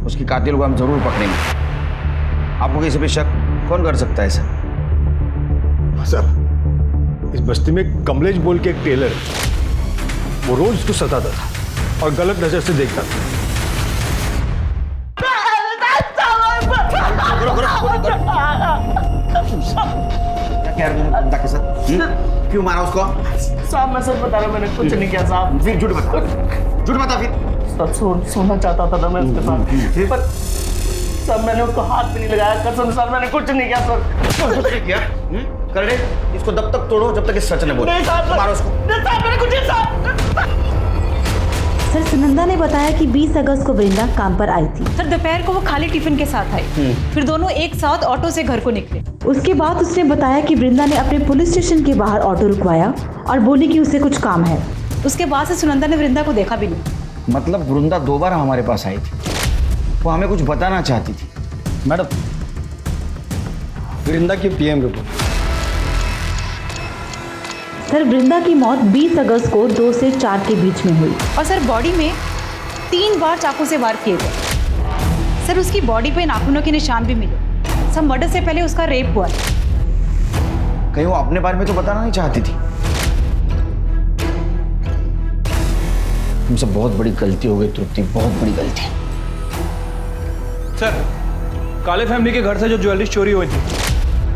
उसकी कातिल को हम जरूर पकड़ेंगे। आपको किसी पे शक कौन कर सकता है सर? साहब इस बस्ती में कमलेश बोल के एक टेलर है, वो रोज उसको सताता था और गलत नजर से देखता था। क्या के साथ क्यों मारा उसको? साहब मैं सच बता रहा हूँ, मैंने कुछ नहीं किया साहब। फिर झूठ बता, झूठ बता फिर। सब सोना चाहता था ना मैं उसके साथ, पर सब मैंने उसको हाथ भी नहीं लगाया। कसम सर मैंने कुछ नहीं किया सर। कुछ नहीं किया? कर ले इसको, तब तक तोड़ो जब तक ये सच न बोले। नहीं साहब, मारो उसको। नहीं साहब मैंने कुछ नहीं साहब। सर सुनंदा ने बताया कि 20 अगस्त को वृंदा काम पर आई थी। सर दोपहर को वो खाली टिफिन के साथ आई, फिर दोनों एक साथ ऑटो से घर को निकले। उसके बाद उसने बताया कि वृंदा ने अपने पुलिस स्टेशन के बाहर ऑटो रुकवाया और बोली कि उसे कुछ काम है। उसके बाद से सुनंदा ने वृंदा को देखा भी नहीं। मतलब वृंदा 2 बार हमारे पास आई थी, वो हमें कुछ बताना चाहती थी। मैडम वृंदा की पीएम रिपोर्ट। सर वृंदा की मौत 20 अगस्त को 2 से 4 के बीच में हुई और सर बॉडी में 3 बार चाकू से वार किए गए। सर उसकी बॉडी पे नाखूनों के निशान भी मिले। सब मर्डर से पहले उसका रेप हुआ। कहीं वो अपने बारे में तो बताना नहीं चाहती थी। तुमसे बहुत बड़ी गलती हो गई तृप्ति, बहुत बड़ी गलती। सर काले फैमिली के घर से जो ज्वेलरी चोरी हुई थी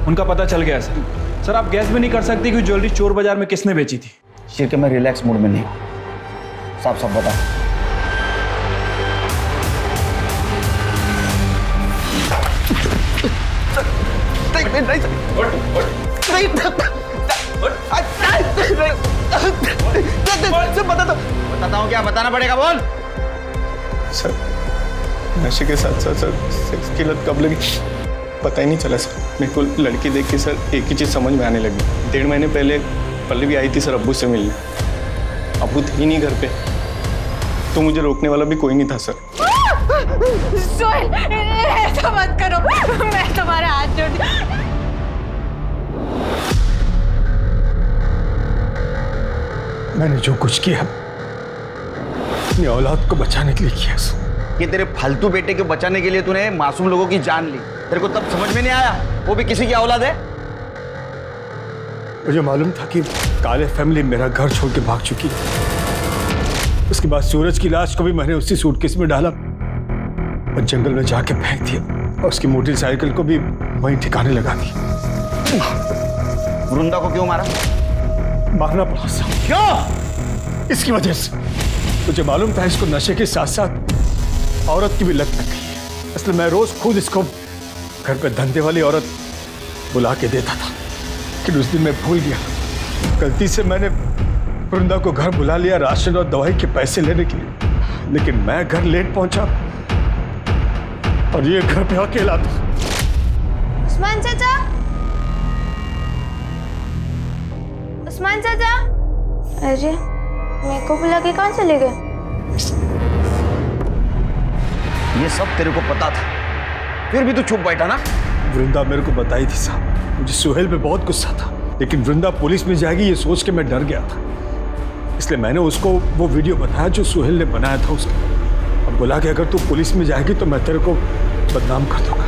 उनका पता चल गया सर। सर आप गैस भी नहीं कर सकती कि ज्वेलरी चोर बाजार में किसने बेची थी। शिर के मैं रिलैक्स मूड में नहीं, साफ साफ बता। बताता हूँ क्या बताना पड़ेगा, बोल। सर नशे के साथ साथ सर सेक्स की लत कब लगी पता ही नहीं चला सर। मेरे को लड़की देख के सर एक ही चीज़ समझ में आने लगी। 1.5 महीने पहले पल्लवी आई थी सर अब्बू से मिलने। अब्बू थे ही नहीं घर पे, तो मुझे रोकने वाला भी कोई नहीं था सर। सोहेल ऐसा मत करो, मैं तुम्हारे हाथ जोड़ती। मैंने जो कुछ किया अपनी औलाद को बचाने के लिए किया। ये तेरे फालतू बेटे को बचाने के लिए तूने मासूम लोगों की जान ली। तेरे को तब समझ में नहीं आया वो भी किसी की औलाद है। मुझे मालूम था कि काले फैमिली मेरा घर छोड़ के भाग चुकी। उसके बाद सूरज की लाश को भी मैंने उसी सूटकेस में डाला और जंगल में जाके फेंक दिया और उसकी मोटरसाइकिल को भी वहीं ठिकाने लगा दी। वृंदा को क्यों मारा? मारना पड़ा साहब। क्या? इसकी वजह से मुझे मालूम था इसको नशे के साथ साथ औरत की भी लत लग गई है, इसलिए मैं रोज खुद इसको घर पे धंधे वाली औरत बुला के देता था लेकिन उस दिन मैं भूल गया। गलती से मैंने वृंदा को घर बुला लिया राशन और दवाई के पैसे लेने के लिए, लेकिन मैं घर लेट पहुंचा और ये घर पे अकेला था। उस्मान चाचा, उस्मान चाचा, अरे मेरे को बुला के कहाँ चले गए? ये सब तेरे को पता था, फिर भी तू चुप बैठा ना। वृंदा मेरे को बताई थी साहब, मुझे सुहेल पे बहुत गुस्सा था, लेकिन वृंदा पुलिस में जाएगी ये सोच के मैं डर गया था। इसलिए मैंने उसको वो वीडियो बताया जो सुहेल ने बनाया था उसका, और बोला कि अगर तू पुलिस में जाएगी तो मैं तेरे को बदनाम कर दूंगा।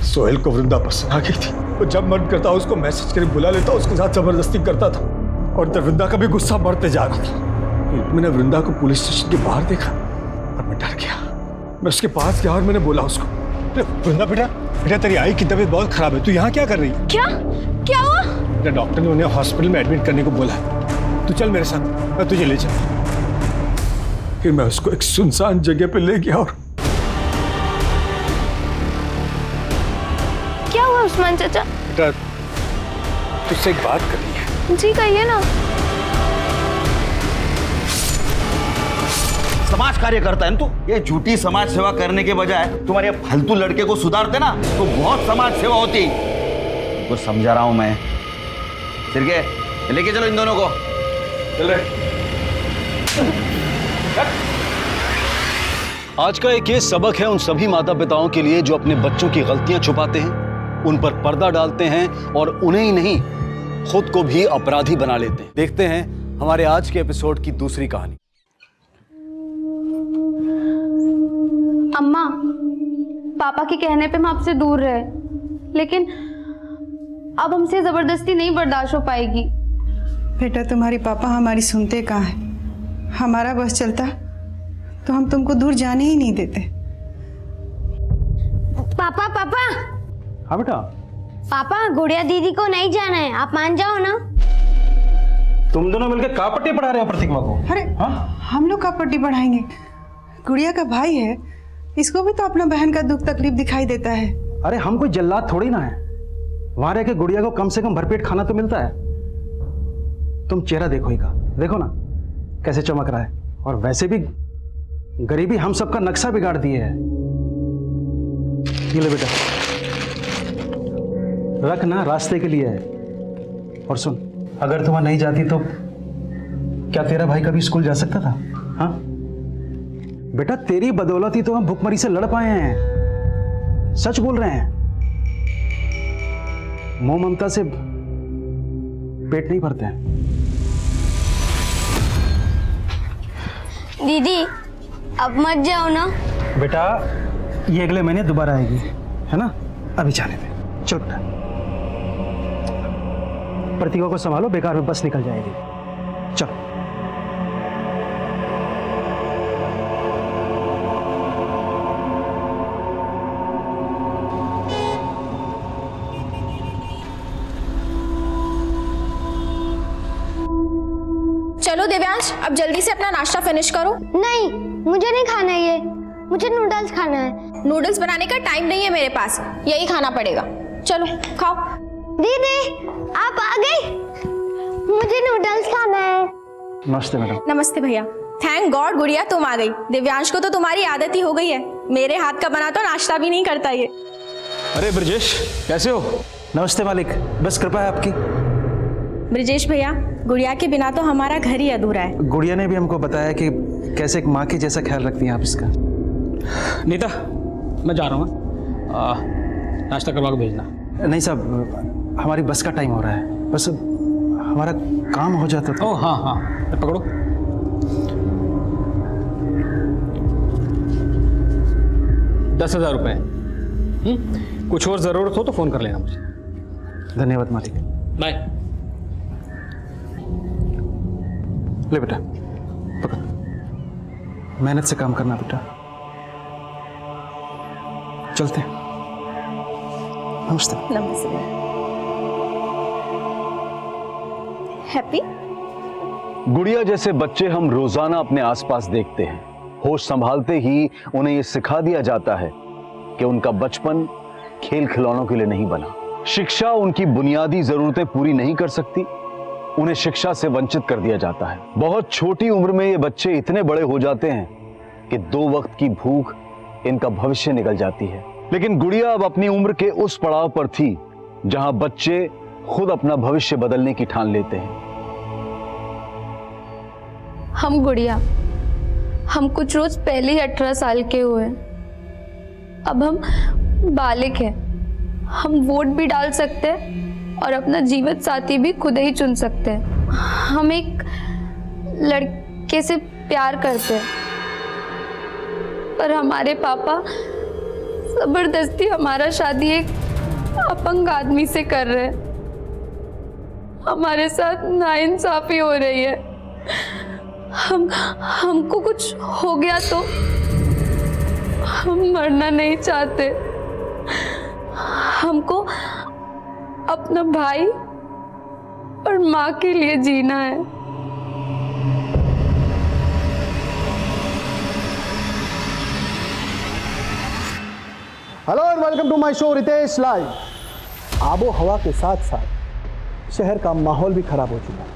सुहेल को वृंदा पसंद आ गई थी, वो जब मन करता उसको मैसेज करके बुला लेता, उसके साथ जबरदस्ती करता था, और तब वृंदा का भी गुस्सा बढ़ते जा रहा था। मैंने वृंदा को पुलिस स्टेशन के बाहर देखा और मैं डर गया। मैं उसके पास गया और मैंने बोला उसको, वृंदा बेटा बेटा तेरी आई की तबीयत बहुत खराब है, तू यहाँ क्या कर रही है? क्या हुआ? डॉक्टर ने उन्हें हॉस्पिटल में एडमिट करने को बोला है, तू चल मेरे साथ, मैं तुझे ले चल। फिर मैं उसको एक सुनसान जगह पे ले गया। और क्या हुआ उस्मान चाचा? बेटा तुझसे एक बात करनी है। जी कहिए ना। समाज कार्य करता है ना तू। ये झूठी समाज सेवा करने के बजाय तुम्हारे फालतू लड़के को सुधारते ना तो बहुत समाज सेवा होती। कुछ समझा रहा हूं मैं। सिरके लेके चलो इन दोनों को। चल रहे। आज का एक ये सबक है उन सभी माता पिताओं के लिए जो अपने बच्चों की गलतियां छुपाते हैं, उन पर पर्दा डालते हैं और उन्हें ही नहीं खुद को भी अपराधी बना लेते हैं। देखते हैं हमारे आज के एपिसोड की दूसरी कहानी। अम्मा, पापा के कहने पे हम आपसे दूर रहे, लेकिन अब हमसे जबरदस्ती नहीं बर्दाश्त हो पाएगी। बेटा तुम्हारे पापा हमारी सुनते कहाँ हैं? हमारा बस चलता तो हम तुमको दूर जाने ही नहीं देते। पापा पापा हाँ बेटा। पापा गुड़िया दीदी को नहीं जाना है, आप मान जाओ ना। तुम दोनों मिलकर का पट्टी पढ़ा रहे हो प्रतिमा को? अरे हम लोग का पट्टी पढ़ाएंगे? गुड़िया का भाई है, इसको भी तो अपना बहन का दुख तकलीफ दिखाई देता है। अरे हम कोई जल्लाद थोड़ी ना है, वहां रह के गुड़िया को कम से कम भरपेट खाना तो मिलता है। तुम चेहरा देखो ही का, देखो ना कैसे चमक रहा है। और वैसे भी गरीबी हम सबका नक्शा बिगाड़ दिए है। ये ले बेटा, रख ना, रास्ते के लिए है। और सुन, अगर तुम नहीं जाती तो क्या तेरा भाई कभी स्कूल जा सकता था? हाँ बेटा, तेरी बदौलत ही तो हम भूखमरी से लड़ पाए हैं। सच बोल रहे हैं। मोह ममता से पेट नहीं भरते हैं। दीदी अब मत जाओ ना। बेटा ये अगले महीने दोबारा आएगी, है ना? अभी जाने दे। चल बेटा, प्रतिभा को संभालो, बेकार में बस निकल जाएगी। चल। चलो देव्यांश, अब जल्दी से अपना नाश्ता फिनिश करो। नहीं, मुझे नहीं खाना है ये, मुझे नूडल्स खाना है। नूडल्स बनाने का टाइम नहीं है मेरे पास, यही खाना पड़ेगा। चलो खाओ। दीदी आप आ गई, मुझे नूडल्स खाना है। नमस्ते मैडम। नमस्ते भैया। थैंक गॉड गुड़िया तुम आ गई। दिव्यांश को तो तुम्हारी आदत ही हो गई है, मेरे हाथ का बना तो नाश्ता भी नहीं करता ये। अरे ब्रजेश, कैसे हो? नमस्ते मालिक, बस कृपा है आपकी। ब्रजेश भैया, गुड़िया के बिना तो हमारा घर ही अधूरा है। गुड़िया ने भी हमको बताया कि कैसे एक माँ के जैसा ख्याल रखती हैं आप इसका। नीता, मैं जा रहा हूँ, नाश्ता करवा के भेजना। नहीं साहब, हमारी बस का टाइम हो रहा है, बस हमारा काम हो जाता तो। ओह हाँ, पकड़ो। ₹10,000। कुछ और ज़रूरत हो तो फ़ोन कर लेना मुझे। धन्यवाद मालिक। बाय। ले बेटा, पकड़। मेहनत से काम करना बेटा। चलते हैं। नमस्ते। नमस्ते। हैप्पी। गुड़िया जैसे बच्चे हम रोजाना अपने आसपास देखते हैं। होश संभालते ही उन्हें यह सिखा दिया जाता है कि उनका बचपन खेल खिलौनों के लिए नहीं बना, शिक्षा उनकी बुनियादी जरूरतें पूरी नहीं कर सकती, उन्हें शिक्षा से वंचित कर दिया जाता है। बहुत छोटी उम्र में ये बच्चे इतने बड़े हो जाते हैं कि 2 वक्त की भूख इनका भविष्य निकल जाती है। लेकिन गुड़िया अब अपनी उम्र के उस पड़ाव पर थी जहां बच्चे खुद अपना भविष्य बदलने की ठान लेते हैं। हम गुड़िया, हम कुछ रोज पहले ही 18 साल के हुए। अब हम बालिग हैं। हम वोट भी डाल सकते हैं और अपना जीवन साथी भी खुद ही चुन सकते हैं। हम एक लड़के से प्यार करते हैं, पर हमारे पापा जबरदस्ती हमारा शादी एक अपंग आदमी से कर रहे हैं। हमारे साथ नाइंसाफी हो रही है। हमको कुछ हो गया तो हम मरना नहीं चाहते। हमको अपना भाई और माँ के लिए जीना है। Hello and welcome to my show Ritesh live. आबो हवा के साथ साथ शहर का माहौल भी खराब हो चुका है।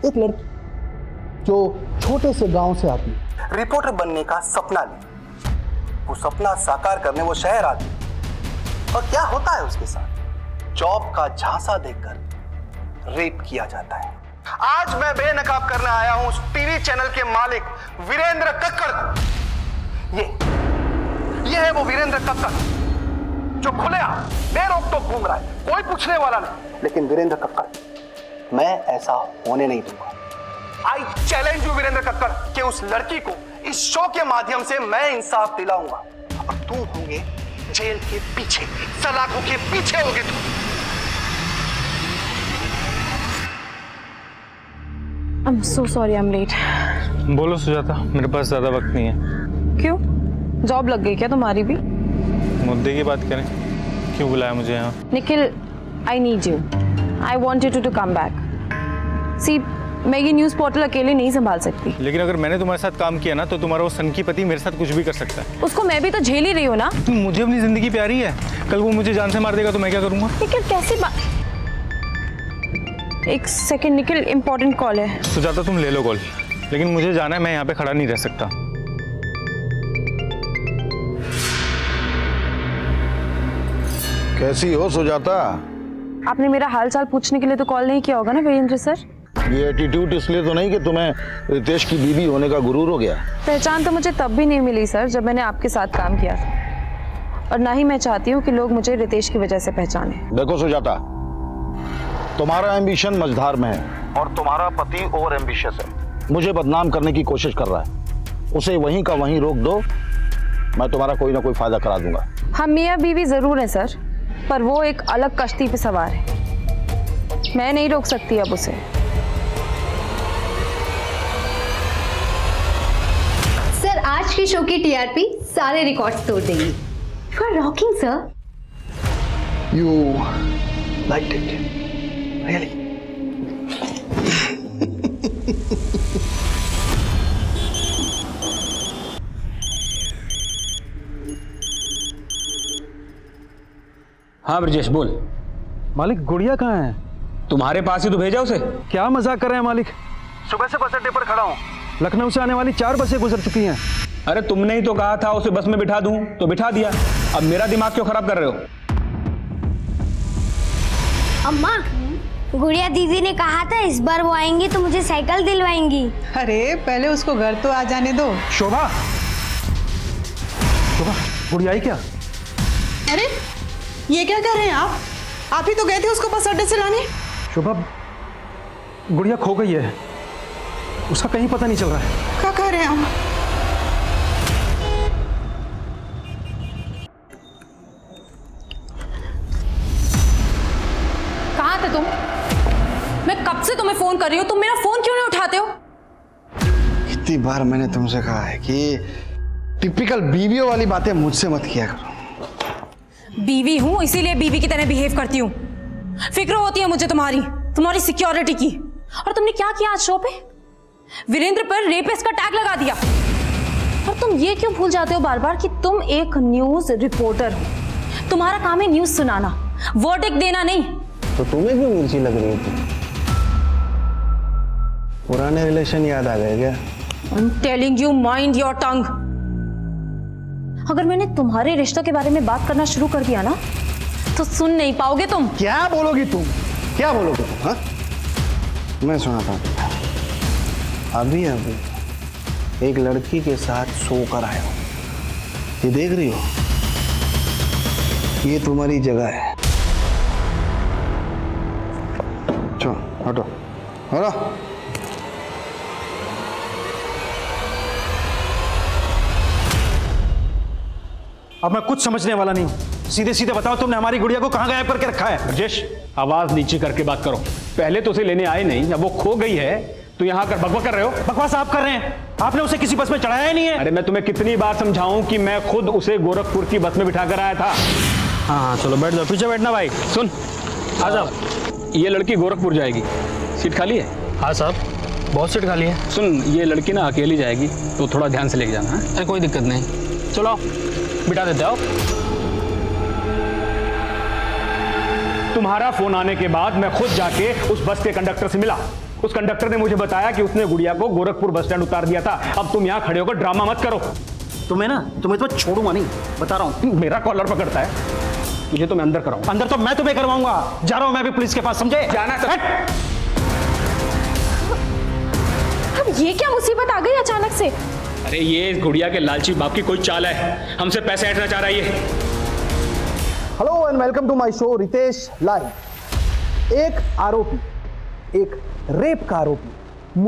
एक लड़की जो छोटे से गांव से आती है, रिपोर्टर बनने का सपना ली, वो सपना साकार करने वो शहर आती है, और क्या होता है उसके साथ? जॉब का झांसा देकर रेप किया जाता है। आज मैं बेनकाब करने आया हूं उस टीवी चैनल के मालिक वीरेंद्र कक्कड़ को। ये है वो वीरेंद्र कक्कड़ जो खुलेआम बेरोक-टोक घूम रहा है, कोई पूछने वाला नहीं। लेकिन वीरेंद्र कक्कड़, मैं ऐसा होने नहीं दूंगा। I challenge you Virendra Kakkar कि उस लड़की को इस शो के माध्यम से मैं इंसाफ दिलाऊंगा और तुम होंगे जेल के पीछे, सलाखों के पीछे होगे तुम। I'm so sorry I'm late. बोलो सुजाता, मेरे पास ज़्यादा वक्त नहीं है। क्यों? जॉब लग गई क्या तुम्हारी भी? मुद्दे की बात करें, क्यों बुलाया मुझे यहाँ? Nikhil, I need you. I want you to come back. See, मैं ये न्यूज़ पोर्टल अकेले नहीं संभाल सकती। लेकिन अगर मैंने तुम्हारे साथ काम किया ना, तो तुम्हारा वो सनकी पति मेरे साथ कुछ भी कर सकता है। उसको मैं भी तो झेल ही रही हूँ ना। मुझे अपनी जिंदगी प्यारी है, कल वो मुझे जान से मार देगा तो मैं क्या करूँगा? निखिल कैसी बात? एक सेकंड निखिल, इम्पोर्टेंट कॉल है। सुजाता तुम ले लो कॉल, लेकिन मुझे जाना है, मैं यहाँ पे खड़ा नहीं रह सकता। कैसी हो सुजाता? आपने मेरा हाल चाल पूछने के लिए तो कॉल नहीं किया होगा ना वीरेंद्र सर? ये एटीट्यूड इसलिए तो नहीं कि तुम्हें रितेश की बीवी होने का गुरूर हो गया? पहचान तो मुझे तब भी नहीं मिली सर जब मैंने आपके साथ काम किया था, और ना ही मैं चाहती हूँ कि लोग मुझे रितेश की वजह से पहचाने। देखो सुजाता, तुम्हारा एम्बिशन मझधार में है और तुम्हारा पति ओवर एम्बिशियस है। मुझे बदनाम करने की कोशिश कर रहा है, उसे वहीं का वहीं रोक दो, मैं तुम्हारा कोई ना कोई फायदा करा दूंगा। हम मियाँ बीवी जरूर है सर, पर वो एक अलग कश्ती पे सवार है। मैं नहीं रोक सकती अब उसे। सर, आज की शो की टीआरपी सारे रिकॉर्ड्स तोड़ देगी। You are rocking sir. You liked it, really? हाँ ब्रजेश बोल। मालिक, गुड़िया कहाँ है? तुम्हारे पास ही तो भेजा उसे। क्या मजाक कर रहे हैं मालिक? सुबह से बस अड्डे पर खड़ा हूँ। लखनऊ से आने वाली 4 बसें गुजर चुकी हैं। अरे तुमने ही तो कहा था उसे बस में बिठा दूं, तो बिठा दिया। अब मेरा दिमाग क्यों खराब कर रहे हो? अम्मा, गुड़िया दीदी ने कहा था इस बार वो आएंगी तो मुझे साइकिल दिलवाएंगी। अरे पहले उसको घर तो आ जाने दो। शोभा, शोभा, गुड़िया आई क्या? अरे ये क्या कर रहे हैं आप? आप ही तो गए थे उसको बस अड्डे से लाने। शोभा, गुड़िया खो गई है, उसका कहीं पता नहीं चल रहा है। क्या कह रहे हैं आप? कहाँ थे तुम? मैं कब से तुम्हें फोन कर रही हूँ, तुम मेरा फोन क्यों नहीं उठाते हो? कितनी बार मैंने तुमसे कहा है कि टिपिकल बीवियों वाली बातें मुझसे मत किया करो। बीवी हूँ इसीलिए बीवी की तरह बिहेव करती हूँ। फिक्र होती है मुझे तुम्हारी सिक्योरिटी की। और तुमने क्या किया आज शो पे? वीरेंद्र पर रेपिस्ट का टैग लगा दिया। और तुम ये क्यों भूल जाते हो बार बार कि तुम एक न्यूज रिपोर्टर हो? तुम्हारा काम है न्यूज सुनाना, वो टिक देना नहीं। तो तुम्हें क्यों मिर्ची लग रही थी? पुराने रिलेशन याद आ गए क्या? I'm telling you, mind your tongue. अगर मैंने तुम्हारे रिश्तों के बारे में बात करना शुरू कर दिया ना तो सुन नहीं पाओगे तुम। क्या बोलोगी तुम? क्या बोलोगे तुम? हाँ, मैं सुनाता हूँ। अभी अभी एक लड़की के साथ सोकर आया हूँ। ये देख रही हो, ये तुम्हारी जगह है। चलो हटो हटो। अब मैं कुछ समझने वाला नहीं हूँ। सीधे सीधे बताओ, तुमने हमारी गुड़िया को कहाँ गायब करके रखा है? राजेश, आवाज नीचे करके बात करो। पहले तो उसे लेने आए नहीं, अब वो खो गई है तो यहाँ कर बकवास कर रहे हो। बकवास आप कर रहे हैं। आपने उसे किसी बस में चढ़ाया ही नहीं है। अरे मैं तुम्हें कितनी बार समझाऊं कि मैं खुद उसे गोरखपुर की बस में बिठा कर आया था। हाँ चलो बैठ जाओ, पीछे बैठना भाई। सुन, आ जाओ। ये लड़की गोरखपुर जाएगी, सीट खाली है? हाँ साहब, बहुत सीट खाली है। सुन, ये लड़की ना अकेली जाएगी तो थोड़ा ध्यान से लेके जाना। अरे कोई दिक्कत नहीं, चलो बिठा देते हो। तुम्हारा फोन आने के बाद मैं खुद जाके उस बस के कंडक्टर से मिला। उस कंडक्टर ने मुझे बताया कि उसने गुड़िया को गोरखपुर बस स्टैंड उतार दिया था। अब तुम यहाँ खड़े होकर ड्रामा मत करो। तुम्हें तो छोड़ूंगा नहीं, बता रहा हूँ। मेरा कॉलर पकड़ता है, तुझे तो मैं अंदर कराऊंगा। अंदर तो मैं तुम्हें करवाऊंगा। जा रहा हूँ मैं भी पुलिस के पास, समझे? जाना तो अब ये क्या मुसीबत आ गई अचानक से? अरे ये गुड़िया के लालची बाप की कोई चाल है, हमसे पैसे ऐंठना चाह रहा है ये। Hello and welcome to my show Ritesh live. एक आरोपी, एक रेप का आरोपी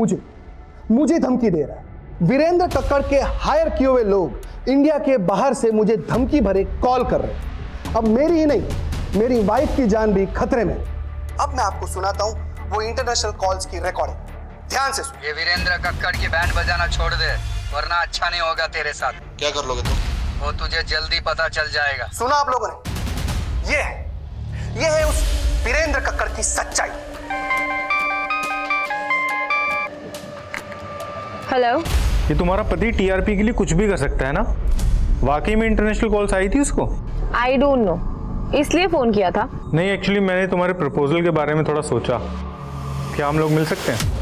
मुझे धमकी दे रहा है। वीरेंद्र कक्कड़ के हायर किए हुए लोग इंडिया के बाहर से मुझे धमकी भरे कॉल कर रहे हैं। अब मेरी ही नहीं, मेरी वाइफ की जान भी खतरे में। अब मैं आपको सुनाता हूं वो इंटरनेशनल कॉल्स की रिकॉर्डिंग। ध्यान से सुन। ये वीरेंद्र कक्कड़ की बैंड बजाना छोड़ दे, वरना अच्छा नहीं होगा तेरे साथ। क्या कर लोगे तुम? वो तुझे जल्दी पता चल जाएगा। सुना आप लोगों ने? ये है उस वीरेंद्र कक्कड़ की सच्चाई। हेलो, ये तुम्हारा पति टीआरपी के लिए कुछ भी कर सकता है ना? वाकई में इंटरनेशनल कॉल्स आई थी उसको? आई डोंट नो, इसलिए फोन किया था। नहीं, एक्चुअली मैंने तुम्हारे प्रपोजल के बारे में थोड़ा सोचा। क्या हम लोग मिल सकते हैं?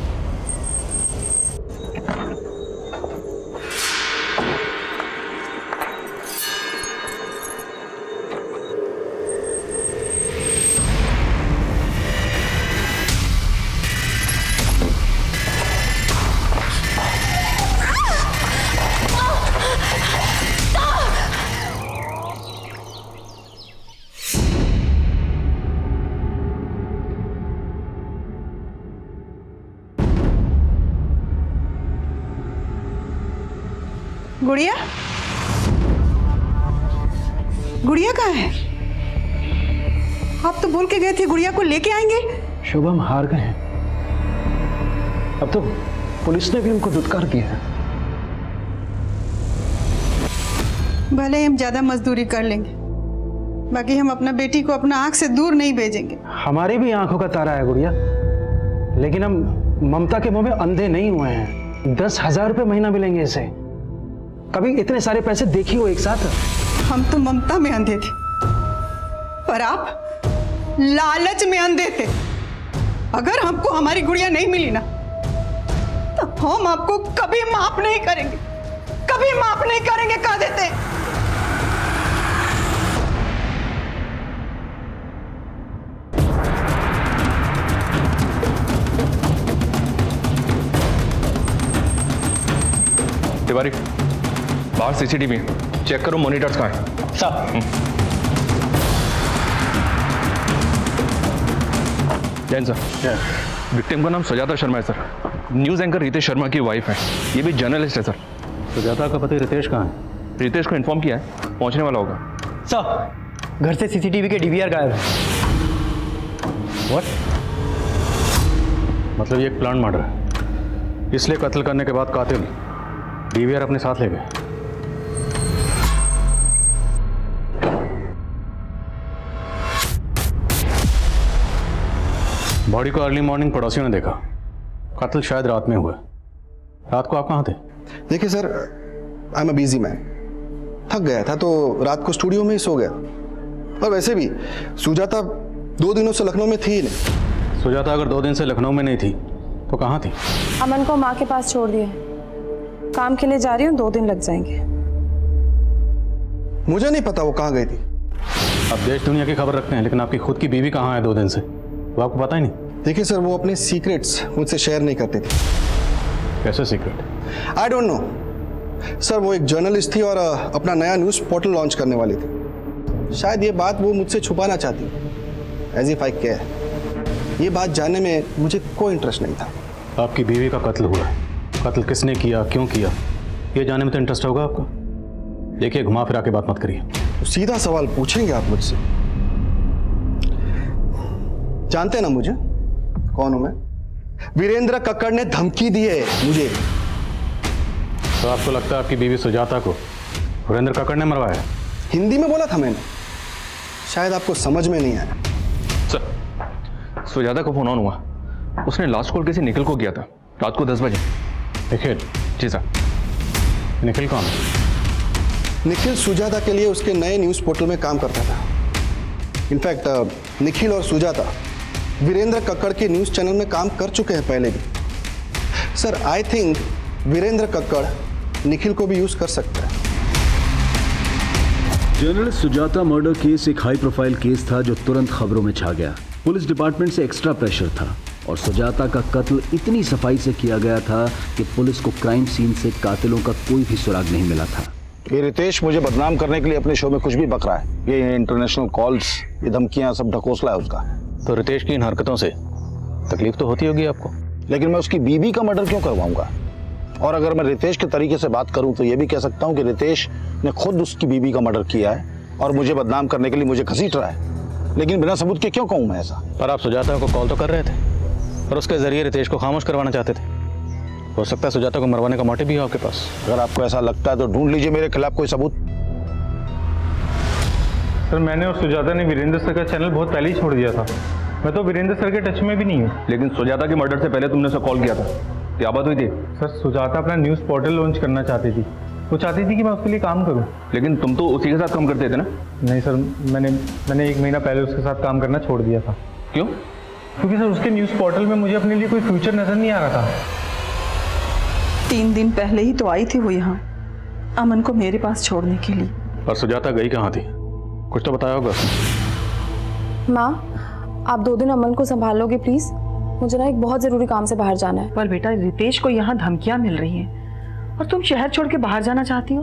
गुड़िया, गुड़िया कहाँ है? आप तो बोल के गए थे गुड़िया को लेके आएंगे। शुभम हार गए हैं। अब तो पुलिस ने भी उनको दुत्कार दिया है। भले ही हम ज्यादा मजदूरी कर लेंगे, बाकी हम अपना बेटी को अपना आंख से दूर नहीं भेजेंगे। हमारी भी आंखों का तारा है गुड़िया, लेकिन हम ममता के मुंह में अंधे नहीं हुए हैं। 10,000 रुपये महीना मिलेंगे इसे। कभी इतने सारे पैसे देखी हो एक साथ? हम तो ममता में अंधे थे, पर आप लालच में अंधे थे। अगर हमको हमारी गुड़िया नहीं मिली ना, तो हम आपको कभी माफ नहीं करेंगे, कभी माफ नहीं करेंगे, कह देते हैं। तिवारी, बाहर सीसीटीवी चेक करो, मॉनिटर्स कहाँ हैं? साहब। जैन सर, विक्टिम का नाम सुजाता शर्मा है sir. News anchor Ritesh Sharma की वाइफ है। ये भी जर्नलिस्ट है सर। सुजाता का पति रितेश कहाँ है? रितेश को इन्फॉर्म किया है, पहुंचने वाला होगा। सर, घर से सीसीटीवी के डीवीआर गायब है। व्हाट? मतलब ये एक प्लान मर्डर है, इसलिए कत्ल करने के बाद कातिल डीवीआर अपने साथ ले गए। बॉडी को अर्ली मॉर्निंग पड़ोसियों ने देखा। कत्ल शायद रात में हुआ। रात को आप कहाँ थे? देखिए sir, I am a busy man. थक गया था तो रात को स्टूडियो में ही सो गया। और वैसे भी सुजाता 2 दिनों से लखनऊ में थी ही नहीं। सुजाता अगर 2 दिन से लखनऊ में नहीं थी तो कहाँ थी? अमन को माँ के पास छोड़ दिया है। काम के लिए जा रही हूँ, 2 दिन लग जाएंगे। मुझे नहीं पता वो कहाँ गई थी। आप देश दुनिया की खबर रखते हैं, लेकिन आपकी खुद की बीवी कहाँ है 2 दिन से, वो आपको पता ही नहीं? देखिए सर, वो अपने सीक्रेट्स मुझसे शेयर नहीं करती थी। कैसे secret? I don't know sir. वो एक जर्नलिस्ट थी और अपना नया न्यूज़ पोर्टल लॉन्च करने वाली थी। शायद ये बात वो मुझसे छुपाना चाहती, एज इफ आई केयर। ये बात जानने में मुझे कोई इंटरेस्ट नहीं था। आपकी बीवी का कत्ल हुआ है, कत्ल किसने किया, क्यों किया, ये जानने में तो इंटरेस्ट होगा आपको। देखिए, घुमा फिरा के बात मत करिए। तो सीधा सवाल पूछेंगे आप मुझसे? जानते ना मुझे कौन हूं मैं? वीरेंद्र कक्कड़ ने धमकी दी है मुझे। तो आपको लगता है आपकी बीवी सुजाता को वीरेंद्र कक्कड़ ने मरवाया? हिंदी में बोला था मैंने, शायद आपको समझ में नहीं आया। सर, सुजाता को फोन ऑन हुआ, उसने लास्ट कॉल किसी निखिल को किया था रात को 10 बजे। निखिल? जी सर। निखिल कौन? निखिल सुजाता के लिए उसके नए न्यूज़ पोर्टल में काम करता था। इनफैक्ट निखिल और सुजाता वीरेंद्र कक्कड़ के न्यूज़ चैनल में काम कर चुके हैं पहले भी। Sir, I think Virendra Kakkar Nikhil को भी यूज़ कर सकता है। जर्नलिस्ट सुजाता मर्डर केस एक हाई प्रोफाइल केस था जो तुरंत खबरों में छा गया। पुलिस डिपार्टमेंट से एक्स्ट्रा प्रेशर था और सुजाता का कत्ल इतनी सफाई से किया गया था कि पुलिस को क्राइम सीन से कातिलों का कोई भी सुराग नहीं मिला था। ये रितेश मुझे बदनाम करने के लिए अपने शो में कुछ भी बक रहा है। ये इंटरनेशनल कॉल्स, ये धमकियां, सब ढकोसला है उसका। तो रितेश की इन हरकतों से तकलीफ तो होती होगी आपको, लेकिन मैं उसकी बीवी का मर्डर क्यों करवाऊंगा? और अगर मैं रितेश के तरीके से बात करूं तो ये भी कह सकता हूं कि रितेश ने खुद उसकी बीवी का मर्डर किया है और मुझे बदनाम करने के लिए मुझे घसीट रहा है। लेकिन बिना सबूत के क्यों कहूं मैं ऐसा? पर आप सुजाता को कॉल तो कर रहे थे और उसके जरिए रितेश को खामोश करवाना चाहते थे। हो सकता है सुजाता को मरवाने का मोटिव भी हो आपके पास। अगर आपको ऐसा लगता है तो ढूंढ लीजिए मेरे खिलाफ कोई सबूत। सर, मैंने और सुजाता ने वीरेंद्र सर का चैनल बहुत पहले ही छोड़ दिया था। मैं तो वीरेंद्र सर के टच में भी नहीं हूँ। लेकिन सुजाता के मर्डर से पहले तुमने उसे कॉल किया था, क्या बात हुई थी? सर, सुजाता अपना न्यूज़ पोर्टल लॉन्च करना चाहती थी। वो चाहती थी कि मैं उसके लिए काम करूं। लेकिन तुम तो उसी के साथ काम करते थे ना? नहीं सर, मैंने 1 महीना पहले उसके साथ काम करना छोड़ दिया था। क्यों? क्योंकि सर उसके न्यूज़ पोर्टल में मुझे अपने लिए कोई फ्यूचर नजर नहीं आ रहा था। 3 दिन पहले ही तो आई थी वो यहाँ अमन को मेरे पास छोड़ने के लिए। और सुजाता गई कहाँ थी, कुछ तो बताया होगा उसने। माँ, आप 2 दिन अमन को संभालोगे प्लीज? मुझे ना एक बहुत जरूरी काम से बाहर जाना है। पर बेटा, रितेश को यहाँ धमकियाँ मिल रही हैं और तुम शहर छोड़ के बाहर जाना चाहती हो?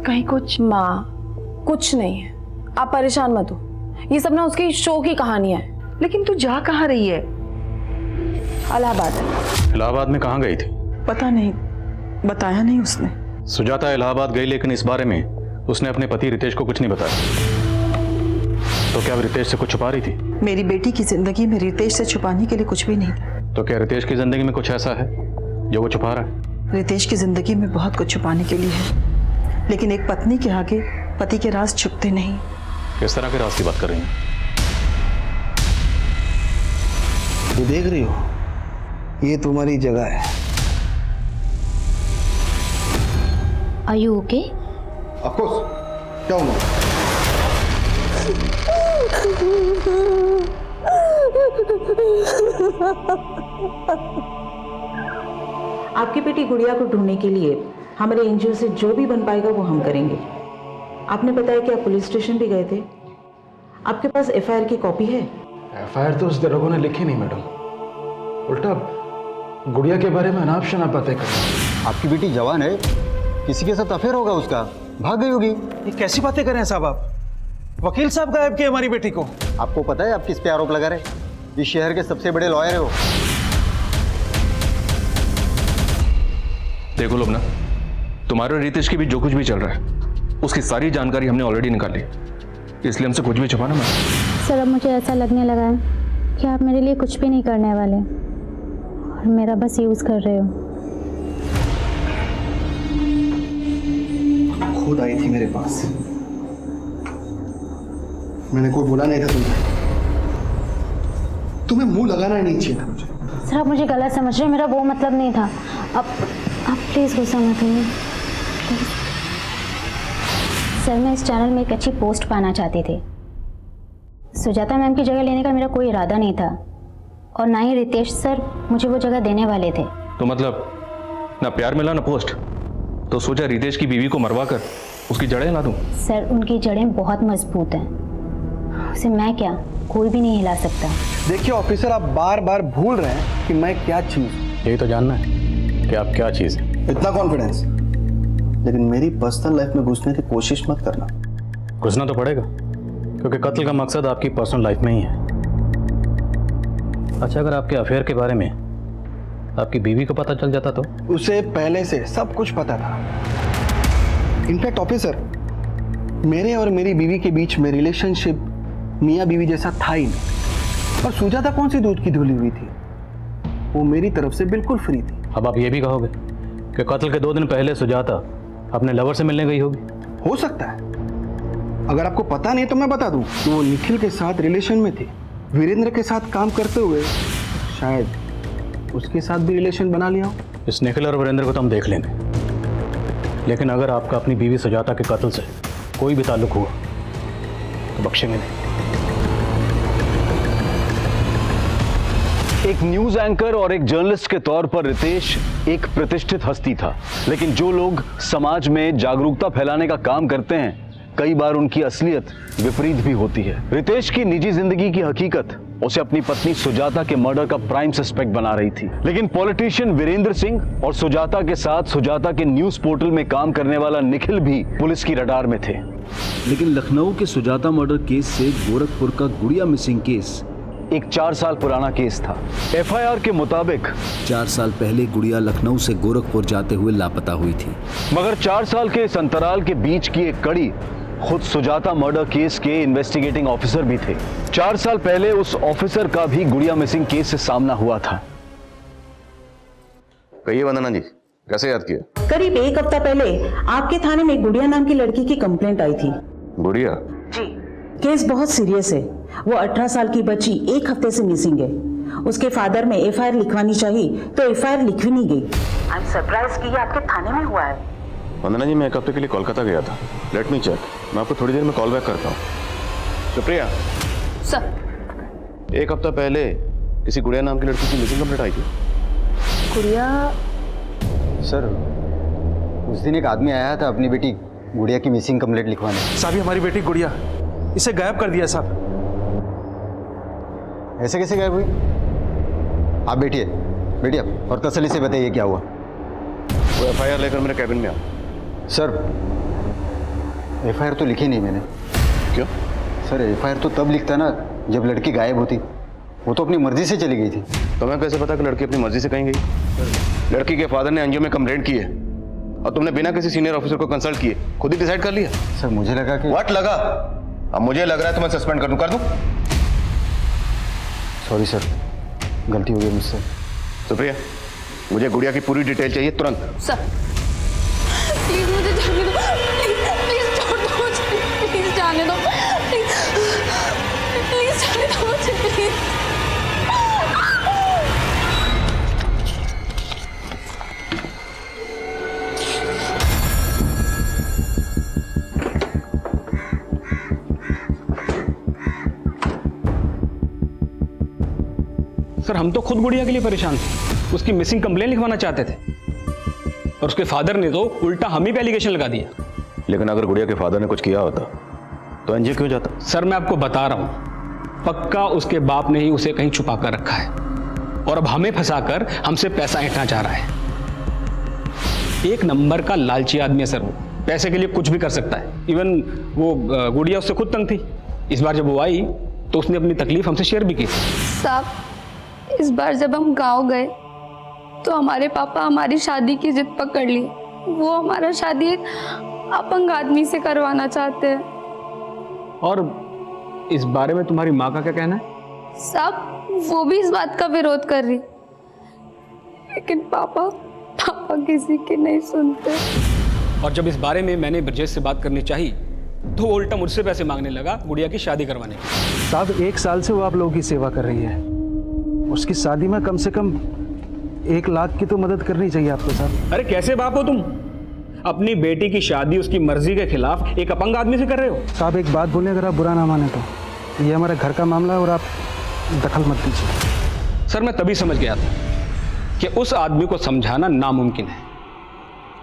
कहीं कुछ? माँ, कुछ नहीं है, आप परेशान मत हो। ये सब ना उसकी शो की कहानियां है। लेकिन तू जा कहाँ रही है? इलाहाबाद। इलाहाबाद में कहाँ गई थी? पता नहीं, बताया नहीं उसने। सुजाता इलाहाबाद गई, लेकिन इस बारे में उसने अपने पति रितेश को कुछ नहीं बताया। तो क्या वो रितेश से कुछ छुपा रही थी? मेरी बेटी की जिंदगी में रितेश से छुपाने के लिए कुछ भी नहीं था। तो क्या रितेश की जिंदगी में कुछ ऐसा है जो वो छुपा रहा है? रितेश की जिंदगी में बहुत कुछ छुपाने के लिए है, लेकिन एक पत्नी के आगे पति के राज छुपते नहीं। किस तरह के राज की बात कर रही हैं? ये देख रही हो, ये तुम्हारी जगह है। Are you okay? Of course. क्या हुआ? आपकी बेटी गुड़िया को ढूंढने के लिए हमारे एनजीओ से जो भी बन पाएगा वो हम करेंगे। आपने बताया कि आप पुलिस स्टेशन भी गए थे, आपके पास एफआईआर की कॉपी है? एफआईआर तो उस दरोगा ने लिखी नहीं मैडम, उल्टा गुड़िया के बारे में अनाप शनाप बातें कर। आपकी बेटी जवान है, किसी के साथ अफेयर होगा उसका, भाग गई होगी। ये कैसी बातें कर रहे हैं साहब आप? वकील साहब गायब किए हमारी बेटी को। आपको पता है आप किस पे आरोप लगा रहे? इस शहर के सबसे बड़े लॉयर है वो। देखो लोबना, तुम्हारे और रितेश के बीच जो कुछ भी चल रहा है उसकी सारी जानकारी हमने ऑलरेडी निकाली, इसलिए हमसे कुछ भी छुपाना मत। सर, अब मुझे ऐसा लगने लगा है कि आप मेरे लिए कुछ भी नहीं करने वाले और मेरा बस यूज कर रहे हो। खुद आई थी मेरे पास, मैंने कोई बोला नहीं था तुम्हें मुंह लगाना ही नहीं चाहिए था मुझे। सर, आप मुझे गलत समझ रहे हैं, मेरा वो मतलब नहीं था। अब आप प्लीज़ गुस्सा मत करिए। सर, मैं इस चैनल में एक अच्छी पोस्ट पाना चाहती थी सुजाता मैम की जगह लेने का मेरा कोई इरादा नहीं था और ना ही रितेश सर मुझे वो जगह देने वाले थे। तो मतलब ना प्यार मिला ना पोस्ट, तो सोचा रितेश की बीवी को मरवा कर उसकी जड़ें हिला दूं। सर उनकी जड़ें बहुत मजबूत हैं, उसे मैं क्या कोई भी नहीं हिला सकता। देखिए ऑफिसर, आप बार बार भूल रहे हैं कि मैं क्या चीज। यही तो जानना है कि आप क्या चीज है। इतना कॉन्फिडेंस, लेकिन मेरी पर्सनल लाइफ में घुसने की कोशिश मत करना। घुसना तो पड़ेगा क्योंकि कत्ल का मकसद आपकी पर्सनल लाइफ में ही है। अच्छा, अगर आपके अफेयर के बारे में आपकी बीवी को पता चल जाता तो? उसे पहले से सब कुछ पता था। इनफैक्ट ऑफिसर, मेरे और मेरी बीवी के बीच में रिलेशनशिप मियाँ बीवी जैसा था ही नहीं। और सुजाता कौन सी दूध की धुली हुई थी, वो मेरी तरफ से बिल्कुल फ्री थी। अब आप ये भी कहोगे कि कत्ल के 2 दिन पहले सुजाता अपने लवर से मिलने गई होगी? हो सकता है। अगर आपको पता नहीं तो मैं बता दूं कि वो निखिल के साथ रिलेशन में थी। वीरेंद्र के साथ काम करते हुए शायद उसके साथ भी रिलेशन बना लिया हो। इस निखिल और वीरेंद्र को तो हम देख लेंगे, लेकिन अगर आपका अपनी बीवी सुजाता के कत्ल से कोई भी ताल्लुक हुआ तो बख्शेंगे नहीं। एक न्यूज एंकर और एक जर्नलिस्ट के तौर पर रितेश एक प्रतिष्ठित हस्ती था, लेकिन जो लोग समाज में जागरूकता फैलाने का काम करते हैं, कई बार उनकी असलियत विपरीत भी होती है। रितेश की निजी जिंदगी की हकीकत उसे अपनी पत्नी सुजाता के मर्डर का प्राइम सस्पेक्ट बना रही थी, लेकिन पॉलिटिशियन वीरेंद्र सिंह और सुजाता के साथ सुजाता के न्यूज पोर्टल में काम करने वाला निखिल भी पुलिस की रडार में थे। लेकिन लखनऊ के सुजाता मर्डर केस से गोरखपुर का गुड़िया मिसिंग केस एक 4 साल पुराना केस था। एफआईआर के मुताबिक 4 साल पहले गुड़िया लखनऊ से गोरखपुर जाते हुए लापता हुई थी, मगर 4 साल के इस अंतराल के बीच की एक कड़ी खुद सुजाता मर्डर केस के इन्वेस्टिगेटिंग ऑफिसर भी थे। 4 साल पहले उस ऑफिसर का भी गुड़िया मिसिंग केस से सामना हुआ था। कहिए वंदना जी, कैसे याद किया? करीब 1 हफ्ता पहले आपके थाने में गुड़िया नाम की लड़की की कंप्लेंट आई थी। गुड़िया? जी। केस बहुत सीरियस है। वो 18 साल की बच्ची 1 हफ्ते से मिसिंग है। उसके फादर में एफआईआर लिखवानी चाहिए तो एफआईआर लिखवी नहीं गई। आई एम सरप्राइज कि ये आपके थाने में हुआ है। वंदना जी, मैं 1 हफ्ते के लिए कोलकाता गया था। लेट मी चेक, मैं आपको थोड़ी देर में कॉल बैक करता हूँ। सुप्रिया सर, 1 हफ्ता पहले किसी गुड़िया नाम की लड़की की मिसिंग कंप्लेंट आई थी। गुड़िया? सर, उस दिन एक आदमी आया था अपनी बेटी गुड़िया की मिसिंग कंप्लेंट लिखवाने। साहब, ये हमारी बेटी गुड़िया, इसे गायब कर दिया साहब। ऐसे कैसे गायब हुई? आप बैठिए आप और तसल्ली से बताइए क्या हुआ। वो एफआईआर लेकर मेरे कैबिन में आ। सर, एफआईआर तो लिखी नहीं मैंने। क्यों? सर, एफआईआर तो तब लिखता ना जब लड़की गायब होती। वो तो अपनी मर्जी से चली गई थी। तो मैं कैसे पता कि लड़की अपनी मर्जी से कहीं गई? लड़की के फादर ने एनजीओ में कंप्लेंट की है और तुमने बिना किसी सीनियर ऑफिसर को कंसल्ट किए खुद ही डिसाइड कर लिया? सर, मुझे लगा कि व्हाट लगा? अब मुझे लग रहा है तो मैं सस्पेंड कर दूं। सॉरी सर, गलती हो गई मुझसे। सुप्रिया, मुझे गुड़िया की पूरी डिटेल चाहिए तुरंत। सर प्लीज मुझे जाने दो, प्लीज छोड़ दो मुझे, प्लीज जाने दो, प्लीज जाने दो मुझे, प्लीज। सर, हम तो खुद गुड़िया के लिए परेशान थे, उसकी मिसिंग कंप्लेंट लिखवाना चाहते थे और उसके फादर ने तो उल्टा हम ही पे एलिगेशन लगा दिया। लेकिन अगर गुड़िया के फादर ने कुछ किया होता तो एनजीओ क्यों जाता? सर, मैं आपको बता रहा हूं, पक्का उसके बाप ने ही उसे कहीं छुपा कर रखा है और अब हमें फंसाकर हमसे पैसा ऐंठना चाह रहा है। एक नंबर का लालची आदमी है सर, वो पैसे के लिए कुछ भी कर सकता है। इवन वो गुड़िया उससे खुद तंग थी। इस बार जब वो आई तो उसने अपनी तकलीफ हमसे शेयर भी की। साहब, इस बार जब हम गांव गए तो हमारे पापा हमारी शादी की जिद पकड़ ली। वो हमारा शादी एक अपंग आदमी से करवाना चाहते हैं। और इस बारे में तुम्हारी माँ का क्या कहना है? साहब, वो भी इस बात का विरोध कर रही, लेकिन पापा किसी की नहीं सुनते। और जब इस बारे में मैंने ब्रजेश से बात करनी चाहिए तो वो उल्टा मुझसे पैसे मांगने लगा गुड़िया की शादी करवाने की। साहब, 1 साल से वो आप लोगों की सेवा कर रही है, उसकी शादी में कम से कम 1 लाख की तो मदद करनी चाहिए आपको साहब। अरे कैसे बाप हो तुम? अपनी बेटी की शादी उसकी मर्जी के खिलाफ एक अपंग आदमी से कर रहे हो? साहब, एक बात बोले, अगर आप बुरा ना माने तो ये हमारे घर का मामला है और आप दखल मत दीजिए। सर मैं तभी समझ गया था कि उस आदमी को समझाना नामुमकिन है,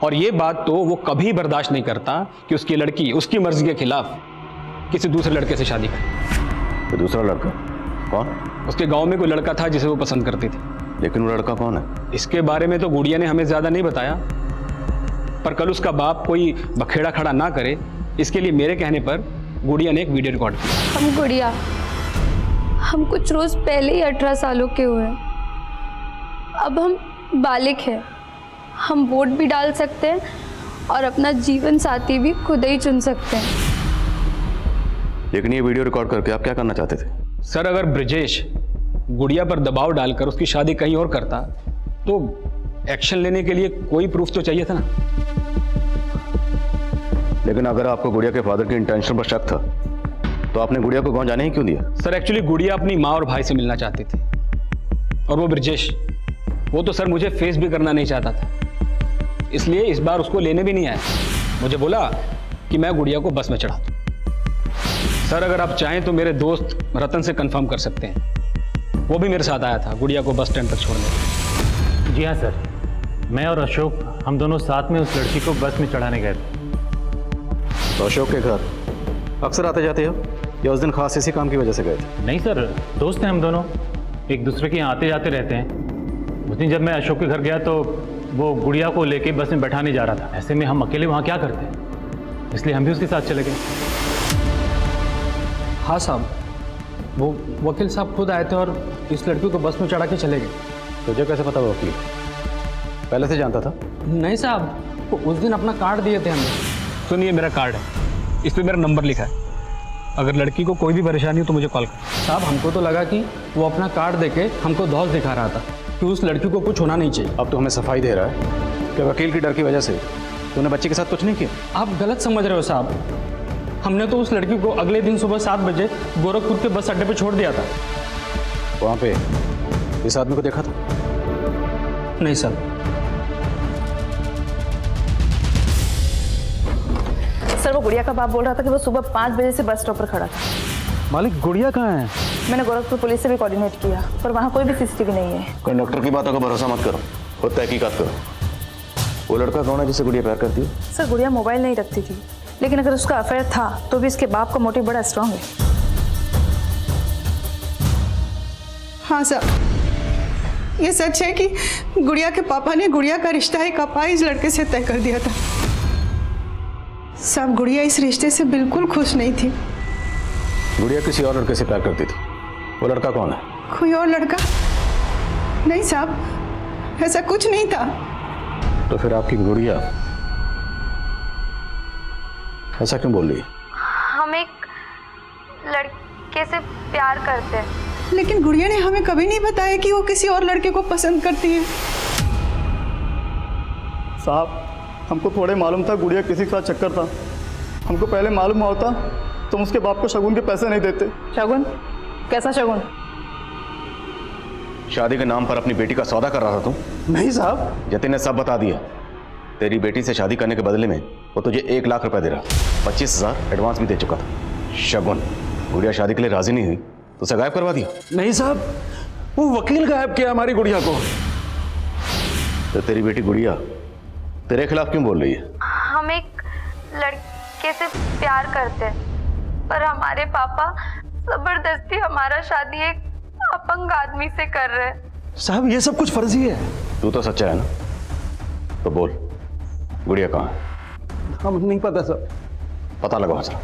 और ये बात तो वो कभी बर्दाश्त नहीं करता कि उसकी लड़की उसकी मर्जी के खिलाफ किसी दूसरे लड़के से शादी करे। तो दूसरा लड़का कौन? उसके गांव में कोई लड़का था जिसे वो पसंद करती थी। लेकिन वो लड़का कौन है? इसके बारे में तो गुड़िया ने हमें ज्यादा नहीं बताया, पर कल उसका बाप कोई बखेड़ा खड़ा ना करे इसके लिए मेरे कहने पर गुड़िया ने एक वीडियो रिकॉर्ड किया। हम गुड़िया, हम कुछ रोज पहले ही 18 सालों के हुए हैं। अब हम बालिग हैं, हम वोट भी डाल सकते हैं और अपना जीवन साथी भी खुद ही चुन सकते हैं। लेकिन ये वीडियो रिकॉर्ड करके आप क्या करना चाहते थे? सर अगर ब्रिजेश गुड़िया पर दबाव डालकर उसकी शादी कहीं और करता तो एक्शन लेने के लिए कोई प्रूफ तो चाहिए था ना। लेकिन अगर आपको गुड़िया के फादर के इंटेंशन पर शक था तो आपने गुड़िया को गांव जाने ही क्यों दिया? सर एक्चुअली गुड़िया अपनी माँ और भाई से मिलना चाहती थी, और वो ब्रिजेश, वो तो सर मुझे फेस भी करना नहीं चाहता था, इसलिए इस बार उसको लेने भी नहीं आया। मुझे बोला कि मैं गुड़िया को बस में चढ़ा दूं। सर अगर आप चाहें तो मेरे दोस्त रतन से कंफर्म कर सकते हैं, वो भी मेरे साथ आया था गुड़िया को बस स्टैंड तक छोड़ने। जी हाँ सर, मैं और अशोक हम दोनों साथ में उस लड़की को बस में चढ़ाने गए थे। तो अशोक के घर अक्सर आते जाते हो या उस दिन खास इसी काम की वजह से गए थे? नहीं सर, दोस्त हैं हम दोनों, एक दूसरे के यहाँ आते जाते रहते हैं। उस दिन जब मैं अशोक के घर गया तो वो गुड़िया को लेके बस में बैठा नहीं जा रहा था। ऐसे में हम अकेले वहाँ क्या करते, इसलिए हम भी उसके साथ चले गए। हाँ साहब, वो वकील साहब खुद आए थे और इस लड़की को बस में चढ़ा के चले गए। तुझे कैसे पता वो वकील पहले से जानता था? नहीं साहब, वो उस दिन अपना कार्ड दिए थे हमें। सुनिए मेरा कार्ड है, इस पर मेरा नंबर लिखा है, अगर लड़की को कोई भी परेशानी हो तो मुझे कॉल कर। साहब हमको तो लगा कि वो अपना कार्ड देके हमको धौस दिखा रहा था कि उस लड़की को कुछ होना नहीं चाहिए। अब तो हमें सफाई दे रहा है कि वकील की डर की वजह से तूने बच्ची के साथ कुछ नहीं किया। आप गलत समझ रहे हो साहब, हमने तो उस लड़की को अगले दिन सुबह 7 बजे गोरखपुर के बस अड्डे पे छोड़ दिया था। वहाँ पे इस आदमी को देखा था? नहीं सर। सर वो गुड़िया का बाप बोल रहा था कि वो सुबह 5 बजे से बस स्टॉप पर खड़ा था। मालिक गुड़िया कहाँ है? मैंने गोरखपुर पुलिस से भी कोऑर्डिनेट किया, पर वहाँ कोई भी सीसीटीवी नहीं है। कंडक्टर की बातों का भरोसा मत करो, खुद तहकीकात करो। वो लड़का कौन है जिसे गुड़िया प्यार करती है? सर गुड़िया मोबाइल नहीं रखती थी, लेकिन अगर उसका अफेयर था तो भी इसके बाप का मोटिव बड़ा स्ट्रांग है। हाँ सर, ये सच है कि गुड़िया के पापा ने गुड़िया का रिश्ता एक अपाहिज लड़के से तय कर दिया था। सब गुड़िया इस रिश्ते से बिल्कुल खुश नहीं थी। गुड़िया किसी और लड़के से प्यार करती थी, वो लड़का कौन है? कोई और लड़का? नहीं साहब, ऐसा कुछ नहीं था। तो फिर आपकी गुड़िया ऐसा क्यों बोल रही है? हम एक लड़के से प्यार करते हैं। लेकिन गुड़िया ने हमें कभी नहीं बताया कि वो किसी और लड़के को पसंद करती है। साहब हमको थोड़े मालूम था गुड़िया किसी के साथ चक्कर था। हमको पहले मालूम होता तुम उसके बाप को शगुन के पैसे नहीं देते। शगुन? कैसा शगुन? शादी के नाम पर अपनी बेटी का सौदा कर रहा था तुम? नहीं साहब। जतिन ने सब बता दिया। तेरी बेटी से शादी करने के बदले में वो तुझे 1 लाख रुपए दे रहा, 25,000 एडवांस भी दे चुका था। शगुन, गुड़िया शादी के लिए राजी नहीं हुई तो उसे गायब करवा दिया। नहीं साहब, वो वकील गायब किया हमारी गुड़िया को। तो तेरी बेटी गुड़िया तेरे खिलाफ क्यों बोल रही है? हम एक लड़के से प्यार करते हैं, पर हमारे पापा जबरदस्ती हमारा शादी एक अपंग आदमी से कर रहे हैं। साहब ये सब कुछ फर्जी है। तू तो सच्चा है ना, तो बोल गुड़िया कहाँ है? हम नहीं पता सर। पता लगाओ जरा।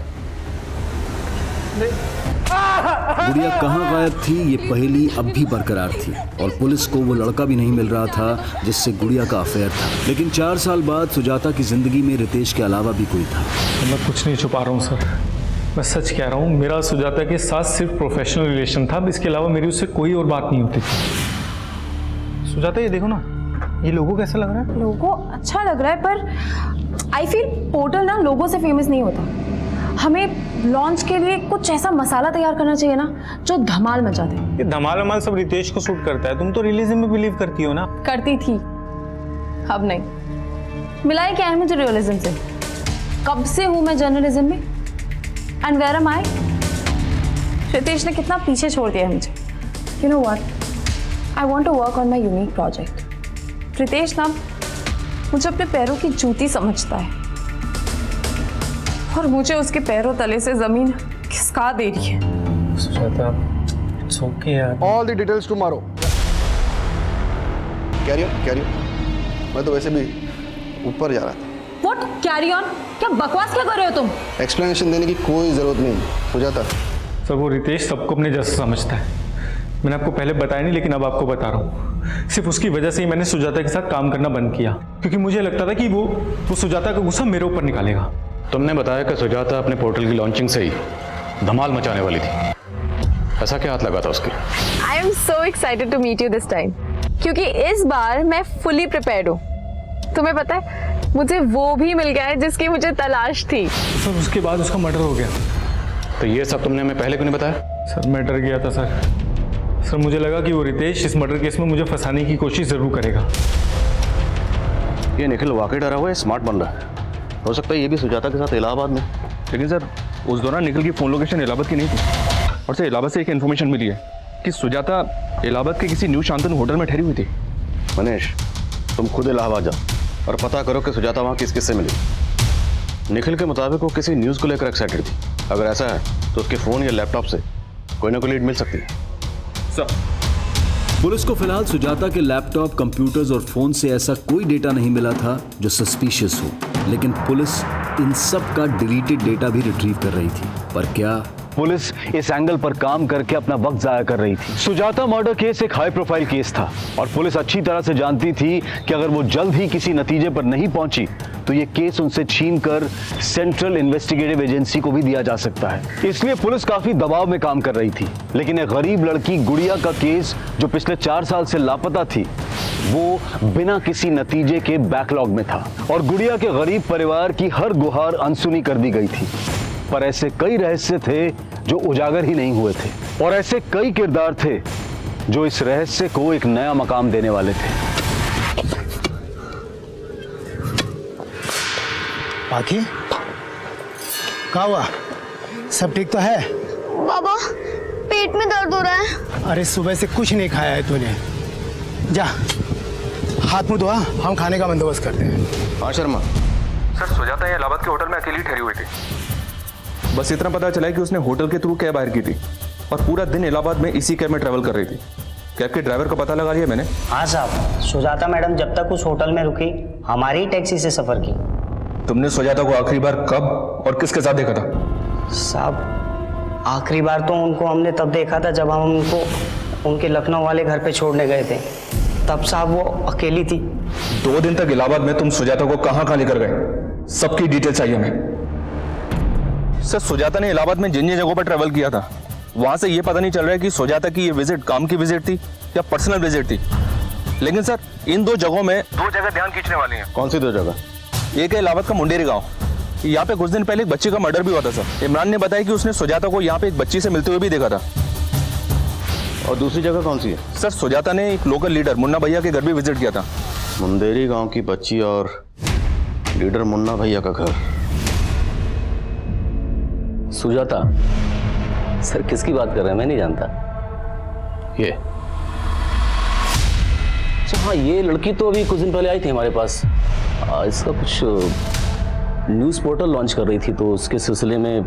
गुड़िया कहाँ गायब थी ये पहेली अब भी बरकरार थी, और पुलिस को वो लड़का भी नहीं मिल रहा था जिससे गुड़िया का अफेयर था। लेकिन 4 साल बाद सुजाता की जिंदगी में रितेश के अलावा भी कोई था। मैं कुछ नहीं छुपा रहा हूँ सर, मैं सच कह रहा हूँ। मेरा सुजाता के साथ सिर्फ प्रोफेशनल रिलेशन था, इसके अलावा मेरी उससे कोई और बात नहीं होती थी। सुजाता ये देखो ना, ये लोगो कैसा लग रहा है? लोगो अच्छा लग रहा है, पर आई फील पोर्टल ना लोगो से फेमस नहीं होता। हमें लॉन्च के लिए कुछ ऐसा मसाला तैयार करना चाहिए ना जो धमाल मचा दे। ये धमाल वमाल सब रितेश को सूट करता है। तुम तो रियलिज्म में बिलीव करती हो ना? करती थी, अब नहीं। मिलाए क्या है मुझे रियलिज्म से? कब से हूं मैं जर्नलिज्म में? And where am I? Ritesh ने कितना पीछे छोड़ दिया है मुझे। You know what, I want to work on my unique project. Ritesh ना मुझे अपने पैरों की जूती समझता है और मुझे उसके पैरों तले से जमीन खिसका दे रही है। सुजाता, इट्स ओके यार। All the details tomorrow. Carry on. मैं तो वैसे भी ऊपर जा रहा था। What carry on? क्या बकवास क्या कर रहे हो तुम? एक्सप्लेनेशन देने की कोई जरूरत नहीं हो जाता। सर वो रितेश सबको अपने जैसा समझता है। मैंने आपको पहले बताया नहीं, लेकिन अब आपको बता रहा हूँ। सिर्फ उसकी वजह से ही मैंने सुजाता के साथ काम करना बंद किया, क्योंकि मुझे लगता था कि वो सुजाता का गुस्सा मेरे ऊपर निकालेगा। तुमने बताया कि सुजाता अपने पोर्टल की लॉन्चिंग से ही धमाल मचाने वाली थी। ऐसा क्या हाथ लगा था उसके? I am so excited to meet you this time, क्योंकि इस बार मैं फुली प्रिपेयर्ड हूँ। तुम्हें पता है मुझे वो भी मिल गया है जिसकी मुझे तलाश थी। सर उसके बाद उसका मर्डर हो गया। तो ये सब तुमने हमें पहले क्यों नहीं बताया? सर मैं डर गया था सर मुझे लगा कि वो रितेश इस मर्डर केस में मुझे फंसाने की कोशिश जरूर करेगा। ये निखिल वाकई डरा हुआ है, स्मार्ट बन रहा है। हो सकता है ये भी सुजाता के साथ इलाहाबाद में। लेकिन सर उस दौरान निखिल की फ़ोन लोकेशन इलाहाबाद की नहीं थी, और सर इलाहाबाद से एक इन्फॉर्मेशन मिली है कि सुजाता इलाहाबाद के किसी न्यू शांतनु होटल में ठहरी हुई थी। मनीष, तुम खुद इलाहाबाद जाओ और पता करो कि सुजाता वहाँ किस किससे मिली। निखिल के मुताबिक वो किसी न्यूज़ को लेकर एक्साइटेड थी। अगर ऐसा है तो उसके फ़ोन या लैपटॉप से कोई ना कोई लीड मिल सकती है। पुलिस को फिलहाल सुजाता के लैपटॉप, कंप्यूटर्स और फोन से ऐसा कोई डेटा नहीं मिला था जो सस्पिशियस हो, लेकिन पुलिस इन सब का डिलीटेड डेटा भी रिट्रीव कर रही थी। पर क्या पुलिस इस एंगल पर काम करके अपना वक्त जाया कर रही थी? सुजाता मर्डर केस एक हाई प्रोफाइल केस था और पुलिस अच्छी तरह से जानती थी कि अगर वो जल्द ही किसी नतीजे पर नहीं पहुंची तो ये केस उनसे छीनकर सेंट्रल इन्वेस्टिगेटिव एजेंसी को भी दिया जा सकता है। इसलिए पुलिस काफी दबाव में काम कर रही थी। लेकिन एक गरीब लड़की गुड़िया का केस जो पिछले 4 साल से लापता थी, वो बिना किसी नतीजे के बैकलॉग में था और गुड़िया के गरीब परिवार की हर गुहार अनसुनी कर दी गई थी। पर ऐसे कई रहस्य थे जो उजागर ही नहीं हुए थे और ऐसे कई किरदार थे जो इस रहस्य को एक नया मकाम देने वाले थे। बाकी क्या हुआ? सब ठीक तो है? बाबा पेट में दर्द हो रहा है। अरे सुबह से कुछ नहीं खाया है तूने। जा हाथ मुंह धोआ, हम खाने का बंदोबस्त करते हैं। हाँ शर्मा। सर सुजाता ये इलाहाबाद के होटल में अकेली ठहरी हुई थी। बस इतना पता चला कि उसने होटल के थ्रू कैब हायर की थी और पूरा दिन इलाहाबाद में इसी कैब में ट्रैवल कर रही थी। कैब के ड्राइवर का पता लगा लिया मैंने। हाँ साहब, सुजाता मैडम जब तक उस होटल में रुकी हमारी ही टैक्सी से सफर की। तुमने सुजाता को आखिरी बार कब और किसके साथ देखा था? साहब आखिरी बार तो उनको हमने तब देखा था जब हम उनको उनके लखनऊ वाले घर पे छोड़ने गए थे। तब साहब वो अकेली थी। 2 दिन तक इलाहाबाद में तुम सुजाता को कहाँ लेकर गए? सबकी डिटेल चाहिए हमें। सर सुजाता ने इलाहाबाद में जिन जगहों पर ट्रैवल किया था वहां से ये पता नहीं चल रहा है कि सुजाता की ये विजिट काम की विजिट थी या पर्सनल विजिट थी। लेकिन सर इन 2 जगहों में 2 जगह ध्यान खींचने वाली हैं। कौन सी 2 जगह? एक है इलाहाबाद का मुंडेरी गांव। यहाँ पे कुछ दिन पहले एक बच्ची का मर्डर भी हुआ था सर। इमरान ने बताया कि उसने सुजाता को यहाँ पे एक बच्ची से मिलते हुए भी देखा था। और दूसरी जगह कौन सी है? सर सुजाता ने एक लोकल लीडर मुन्ना भैया के घर भी विजिट किया था। मुंडेरी गांव की बच्ची और लीडर मुन्ना भैया का घर। सुजाता सर किसकी बात कर रहे हैं? मैं नहीं जानता। ये अच्छा हाँ, ये लड़की तो अभी कुछ दिन पहले आई थी हमारे पास। इसका कुछ न्यूज़ पोर्टल लॉन्च कर रही थी तो उसके सिलसिले में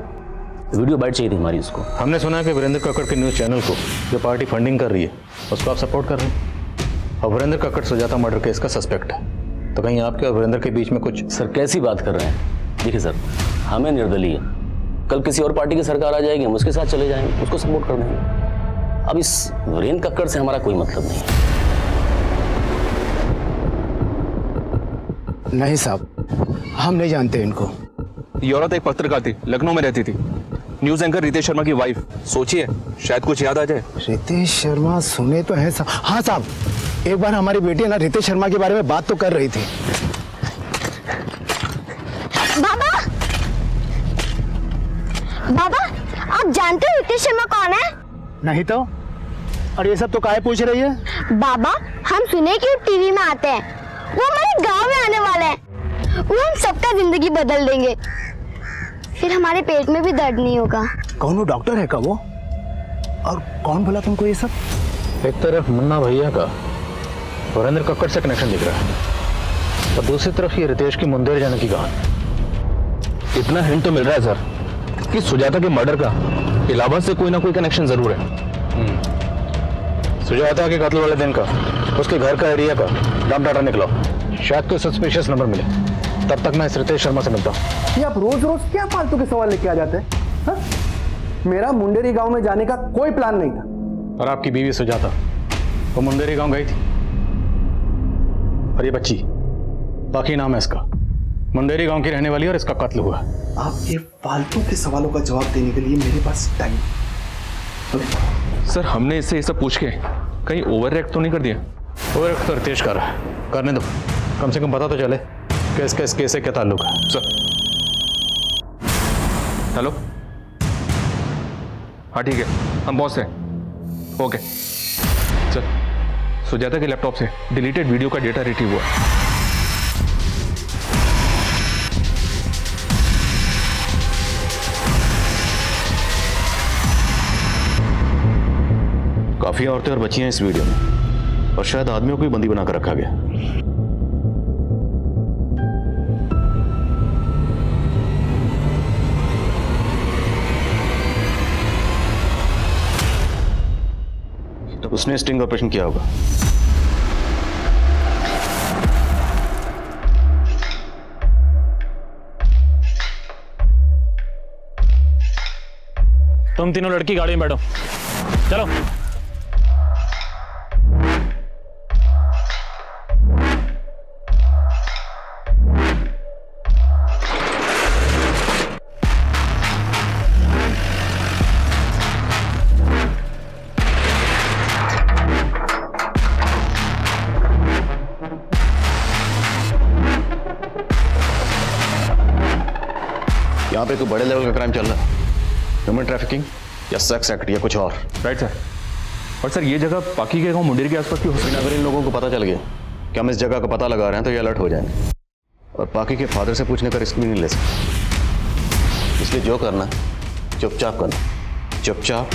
वीडियो बाइट चाहिए थी हमारी उसको। हमने सुना है कि वीरेंद्र कक्कड़ के न्यूज़ चैनल को जो पार्टी फंडिंग कर रही है उसको आप सपोर्ट कर रहे हैं और वीरेंद्र कक्कड़ सुजाता मर्डर केस का सस्पेक्ट है। तो कहीं आपके और वीरेंद्र के बीच में कुछ? सर कैसी बात कर रहे हैं? देखिए सर, हमें निर्दलीय, कल किसी और पार्टी की सरकार आ जाएगी, हम उसके साथ चले जाएंगे, उसको सपोर्ट कर देंगे। अब इस वीरेंद्र कक्कड़ से हमारा कोई मतलब नहीं है। नहीं साहब, हम नहीं जानते इनको। ये औरत एक पत्रकार थी, लखनऊ में रहती थी, न्यूज एंकर रितेश शर्मा की वाइफ। सोचिए शायद कुछ याद आ जाए। रितेश शर्मा सुने तो है साहब। हाँ साहब, एक बार हमारी बेटी ना रितेश शर्मा के बारे में बात तो कर रही थी। बाबा बाबा आप जानते हो रितेश शर्मा कौन है? नहीं तो। और ये सब तो काहे पूछ रही है? बाबा हम सुने कि वो टीवी में आते हैं, वो हमारे गांव में आने वाले हैं, वो हम सबका जिंदगी बदल देंगे, फिर हमारे पेट में भी दर्द नहीं होगा। कौन वो डॉक्टर है का वो? और कौन बोला तुमको ये सब? एक तरफ मुन्ना भैया का वरेंद्र कक्कड़ से कनेक्शन दिख रहा है और दूसरी तरफ ये रितेश की मुंदेर जाने की कहानी। इतना हिंट तो मिल रहा है सर कि सुजाता के मर्डर का इलाहाबाद से कोई ना कोई कनेक्शन जरूर है। सुजाता के कत्ल वाले दिन का उसके घर का एरिया का डंप डाटा निकला, शायद कोई सस्पिशियस नंबर मिले। तब तक मैं इस रितेश शर्मा से मिलता हूँ। ये आप रोज रोज क्या फालतू के सवाल लेके आ जाते हैं? हाँ? मेरा मुंडेरी गांव में जाने का कोई प्लान नहीं था। और आपकी बीवी सुजाता वो मुंदेरी गांव गई थी और ये बच्ची, बाकी नाम है इसका, मुंडेरी गांव की रहने वाली और इसका कत्ल हुआ। आप ये फालतू के सवालों का जवाब देने के लिए मेरे पास टाइम। सर हमने इससे ये सब पूछ के कहीं ओवर रिएक्ट तो नहीं कर दिया? ओवर रिएक्ट तो रितेश कर रहा है, करने दो, कम से कम पता तो चले कि इसका इस केस से क्या ताल्लुक है। सर हेलो, हाँ ठीक है, हम पहुंच रहे हैं। ओके सर, सुजाता के लैपटॉप से डिलीटेड वीडियो का डेटा रिट्रीव हुआ। काफी औरतें और बच्चियां इस वीडियो में, और शायद आदमियों को भी बंदी बनाकर रखा गया। तो उसने स्टिंग ऑपरेशन किया होगा। तुम तीनों लड़की गाड़ी में बैठो, चलो। यहाँ पे कोई बड़े लेवल का क्राइम चल रहा है, ह्यूमन ट्रैफिकिंग या सेक्स एक्ट या कुछ और। Right sir. और सर ये जगह बाकी के गांव मुंडेर के आसपास की हो सकती है। अगर इन लोगों को पता चल गया कि हम इस जगह का पता लगा रहे हैं तो ये अलर्ट हो जाएंगे और बाकी के फादर से पूछने का रिस्क भी नहीं ले सकते। इसलिए जो करना चुपचाप करना, चुपचाप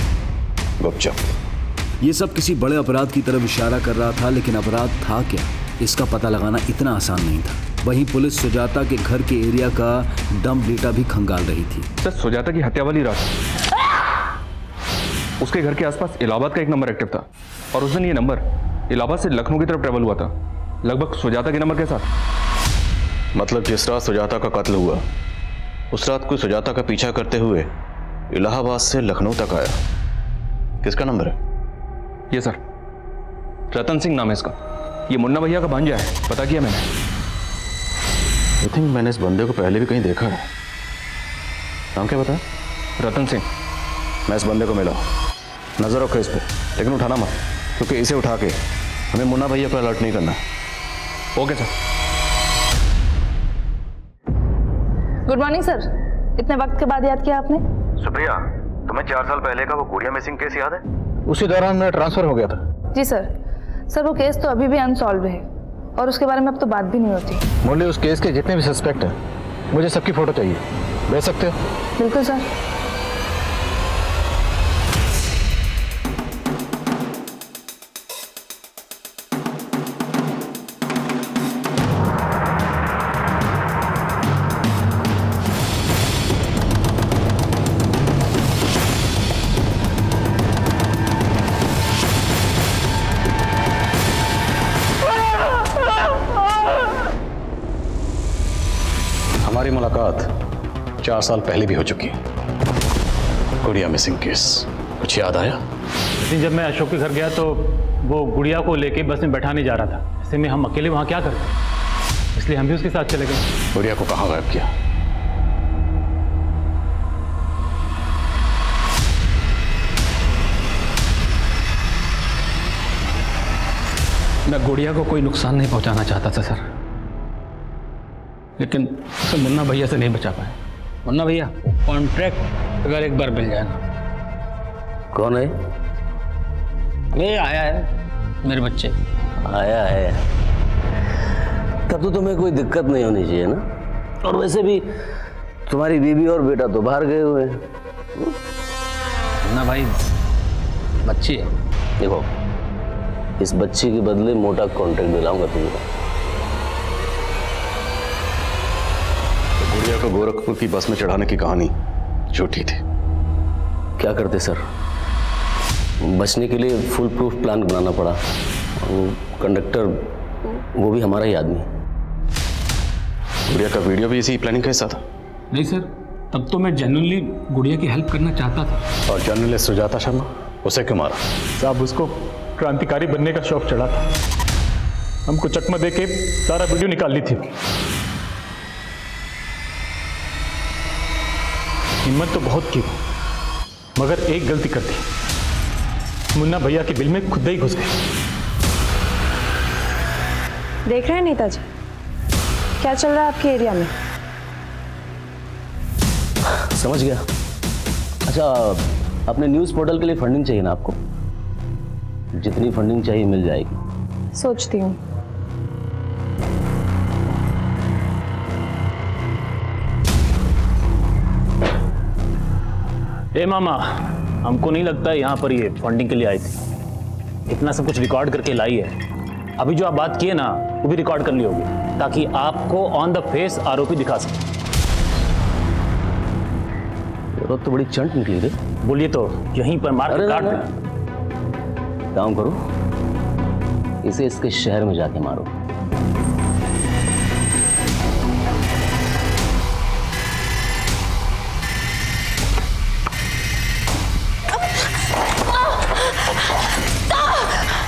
गुपचाप। ये सब किसी बड़े अपराध की तरफ इशारा कर रहा था, लेकिन अपराध था क्या, इसका पता लगाना इतना आसान नहीं था। वहीं पुलिस सुजाता के घर के एरिया का डंप डेटा भी खंगाल रही थी। सर सुजाता की हत्या वाली रात उसके घर के आसपास इलाहाबाद का एक नंबर एक्टिव था और उस दिन ये नंबर इलाहाबाद से लखनऊ की तरफ ट्रेवल हुआ था, लगभग सुजाता के नंबर के साथ। मतलब जिस रात सुजाता का कत्ल हुआ उस रात कोई सुजाता का पीछा करते हुए इलाहाबाद से लखनऊ तक आया। किसका नंबर है? ये सर रतन सिंह नाम है इसका, ये मुन्ना भैया का भांजा है, पता किया मैंने। आई थिंक मैंने इस बंदे को पहले भी कहीं देखा है। नाम क्या बताया? रतन सिंह। मैं इस बंदे को मिला, नजर रखो इस पे, लेकिन उठाना मत, क्योंकि इसे उठा के हमें मुन्ना भैया पर अलर्ट नहीं करना। Okay sir. Good morning sir, इतने वक्त के बाद याद किया आपने? सुप्रिया, तुम्हें 4 साल पहले का वो गुड़िया मिसिंग केस याद है? उसी दौरान मेरा ट्रांसफर हो गया था। जी सर वो केस तो अभी भी अनसॉल्व है और उसके बारे में अब तो बात भी नहीं होती। मुरली, उस केस के जितने भी सस्पेक्ट हैं मुझे सबकी फोटो चाहिए, भेज सकते हो? बिल्कुल सर। हमारी मुलाकात 4 साल पहले भी हो चुकी है। गुड़िया मिसिंग केस, कुछ याद आया? लेकिन जब मैं अशोक के घर गया तो वो गुड़िया को लेके बस में बैठाने जा रहा था। ऐसे में हम अकेले वहाँ क्या करते, इसलिए हम भी उसके साथ चले गए। गुड़िया को कहाँ गायब किया? मैं गुड़िया को कोई नुकसान नहीं पहुंचाना चाहता था सर, लेकिन उसे मुन्ना भैया से नहीं बचा पाए। मुन्ना भैया, कॉन्ट्रैक्ट अगर एक बार मिल जाए ना। कौन है? ये आया है, मेरे बच्चे। आया है तब तो तुम्हें कोई दिक्कत नहीं होनी चाहिए ना। और वैसे भी तुम्हारी बीवी और बेटा तो बाहर गए हुए हैं। मुन्ना भाई, बच्ची है? देखो, इस बच्ची के बदले मोटा कॉन्ट्रैक्ट दिलाऊंगा तुम्हें। गुड़िया को गोरखपुर की बस में चढ़ाने की कहानी झूठी थी। क्या करते सर, बचने के लिए फुल प्रूफ प्लान बनाना पड़ा। कंडक्टर वो भी हमारा ही आदमी। गुड़िया का वीडियो भी इसी प्लानिंग का हिस्सा था? नहीं सर, तब तो मैं जेन्युइनली गुड़िया की हेल्प करना चाहता था। और जर्नलिस्ट सुजाता शर्मा, उसे क्यों मारा? साहब, उसको क्रांतिकारी बनने का शौक चढ़ा था। हमको चकमा दे के सारा वीडियो निकाल ली थी। हिम्मत तो बहुत की, मगर एक गलती कर दी। मुन्ना भैया के बिल में खुद ही घुस गए। देख रहे हैं नेताजी क्या चल रहा है आपके एरिया में? समझ गया। अच्छा, अपने न्यूज़ पोर्टल के लिए फंडिंग चाहिए ना आपको? जितनी फंडिंग चाहिए मिल जाएगी। सोचती हूँ। ए मामा, हमको नहीं लगता यहाँ पर ये फंडिंग के लिए आई थी। इतना सब कुछ रिकॉर्ड करके लाई है। अभी जो आप बात किए ना, वो भी रिकॉर्ड कर ली होगी, ताकि आपको ऑन द फेस आरोपी दिखा सके। तो बड़ी चंट निकली रे। बोलिए तो यहीं पर मार के काट दे। काम करो, इसे इसके शहर में जाके मारो।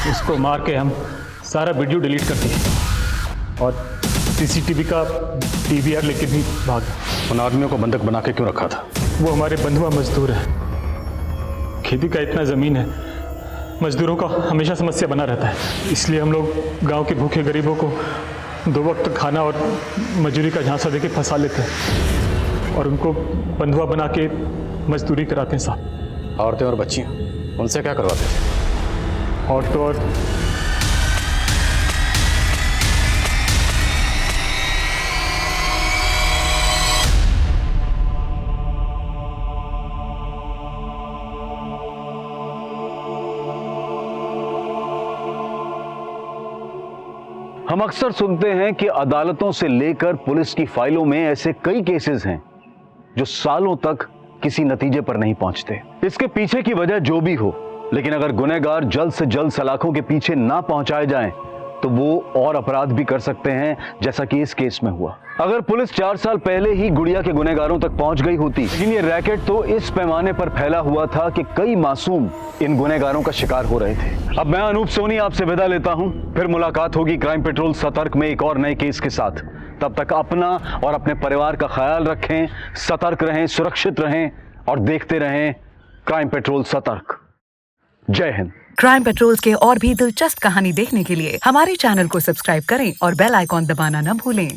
इसको मार के हम सारा वीडियो डिलीट कर दिए और सीसीटीवी का डीवीआर लेके भी भाग। उन आदमियों को बंधक बना के क्यों रखा था? वो हमारे बंधुआ मजदूर है। खेती का इतना जमीन है, मजदूरों का हमेशा समस्या बना रहता है। इसलिए हम लोग गांव के भूखे गरीबों को 2 वक्त खाना और मजदूरी का झांसा देके फंसा लेते हैं और उनको बंधुआ बना के मजदूरी कराते हैं साहब। औरतें और बच्चियां, उनसे क्या करवाते थे? और तो और हम अक्सर सुनते हैं कि अदालतों से लेकर पुलिस की फाइलों में ऐसे कई केसेस हैं जो सालों तक किसी नतीजे पर नहीं पहुंचते। इसके पीछे की वजह जो भी हो, लेकिन अगर गुनहगार जल्द से जल्द सलाखों के पीछे ना पहुंचाए जाएं, तो वो और अपराध भी कर सकते हैं, जैसा कि इस केस में हुआ। अगर पुलिस 4 साल पहले ही गुड़िया के गुनहगारों तक पहुंच गई होती, लेकिन ये रैकेट तो इस पैमाने पर फैला हुआ था कि कई मासूम इन गुनहगारों का शिकार हो रहे थे। अब मैं अनूप सोनी आपसे विदा लेता हूं, फिर मुलाकात होगी क्राइम पेट्रोल सतर्क में एक और नए केस के साथ। तब तक अपना और अपने परिवार का ख्याल रखें, सतर्क रहें, सुरक्षित रहें और देखते रहें क्राइम पेट्रोल सतर्क। जय हिंद। क्राइम पेट्रोल के और भी दिलचस्प कहानी देखने के लिए हमारे चैनल को सब्सक्राइब करें और बेल आइकॉन दबाना न भूलें।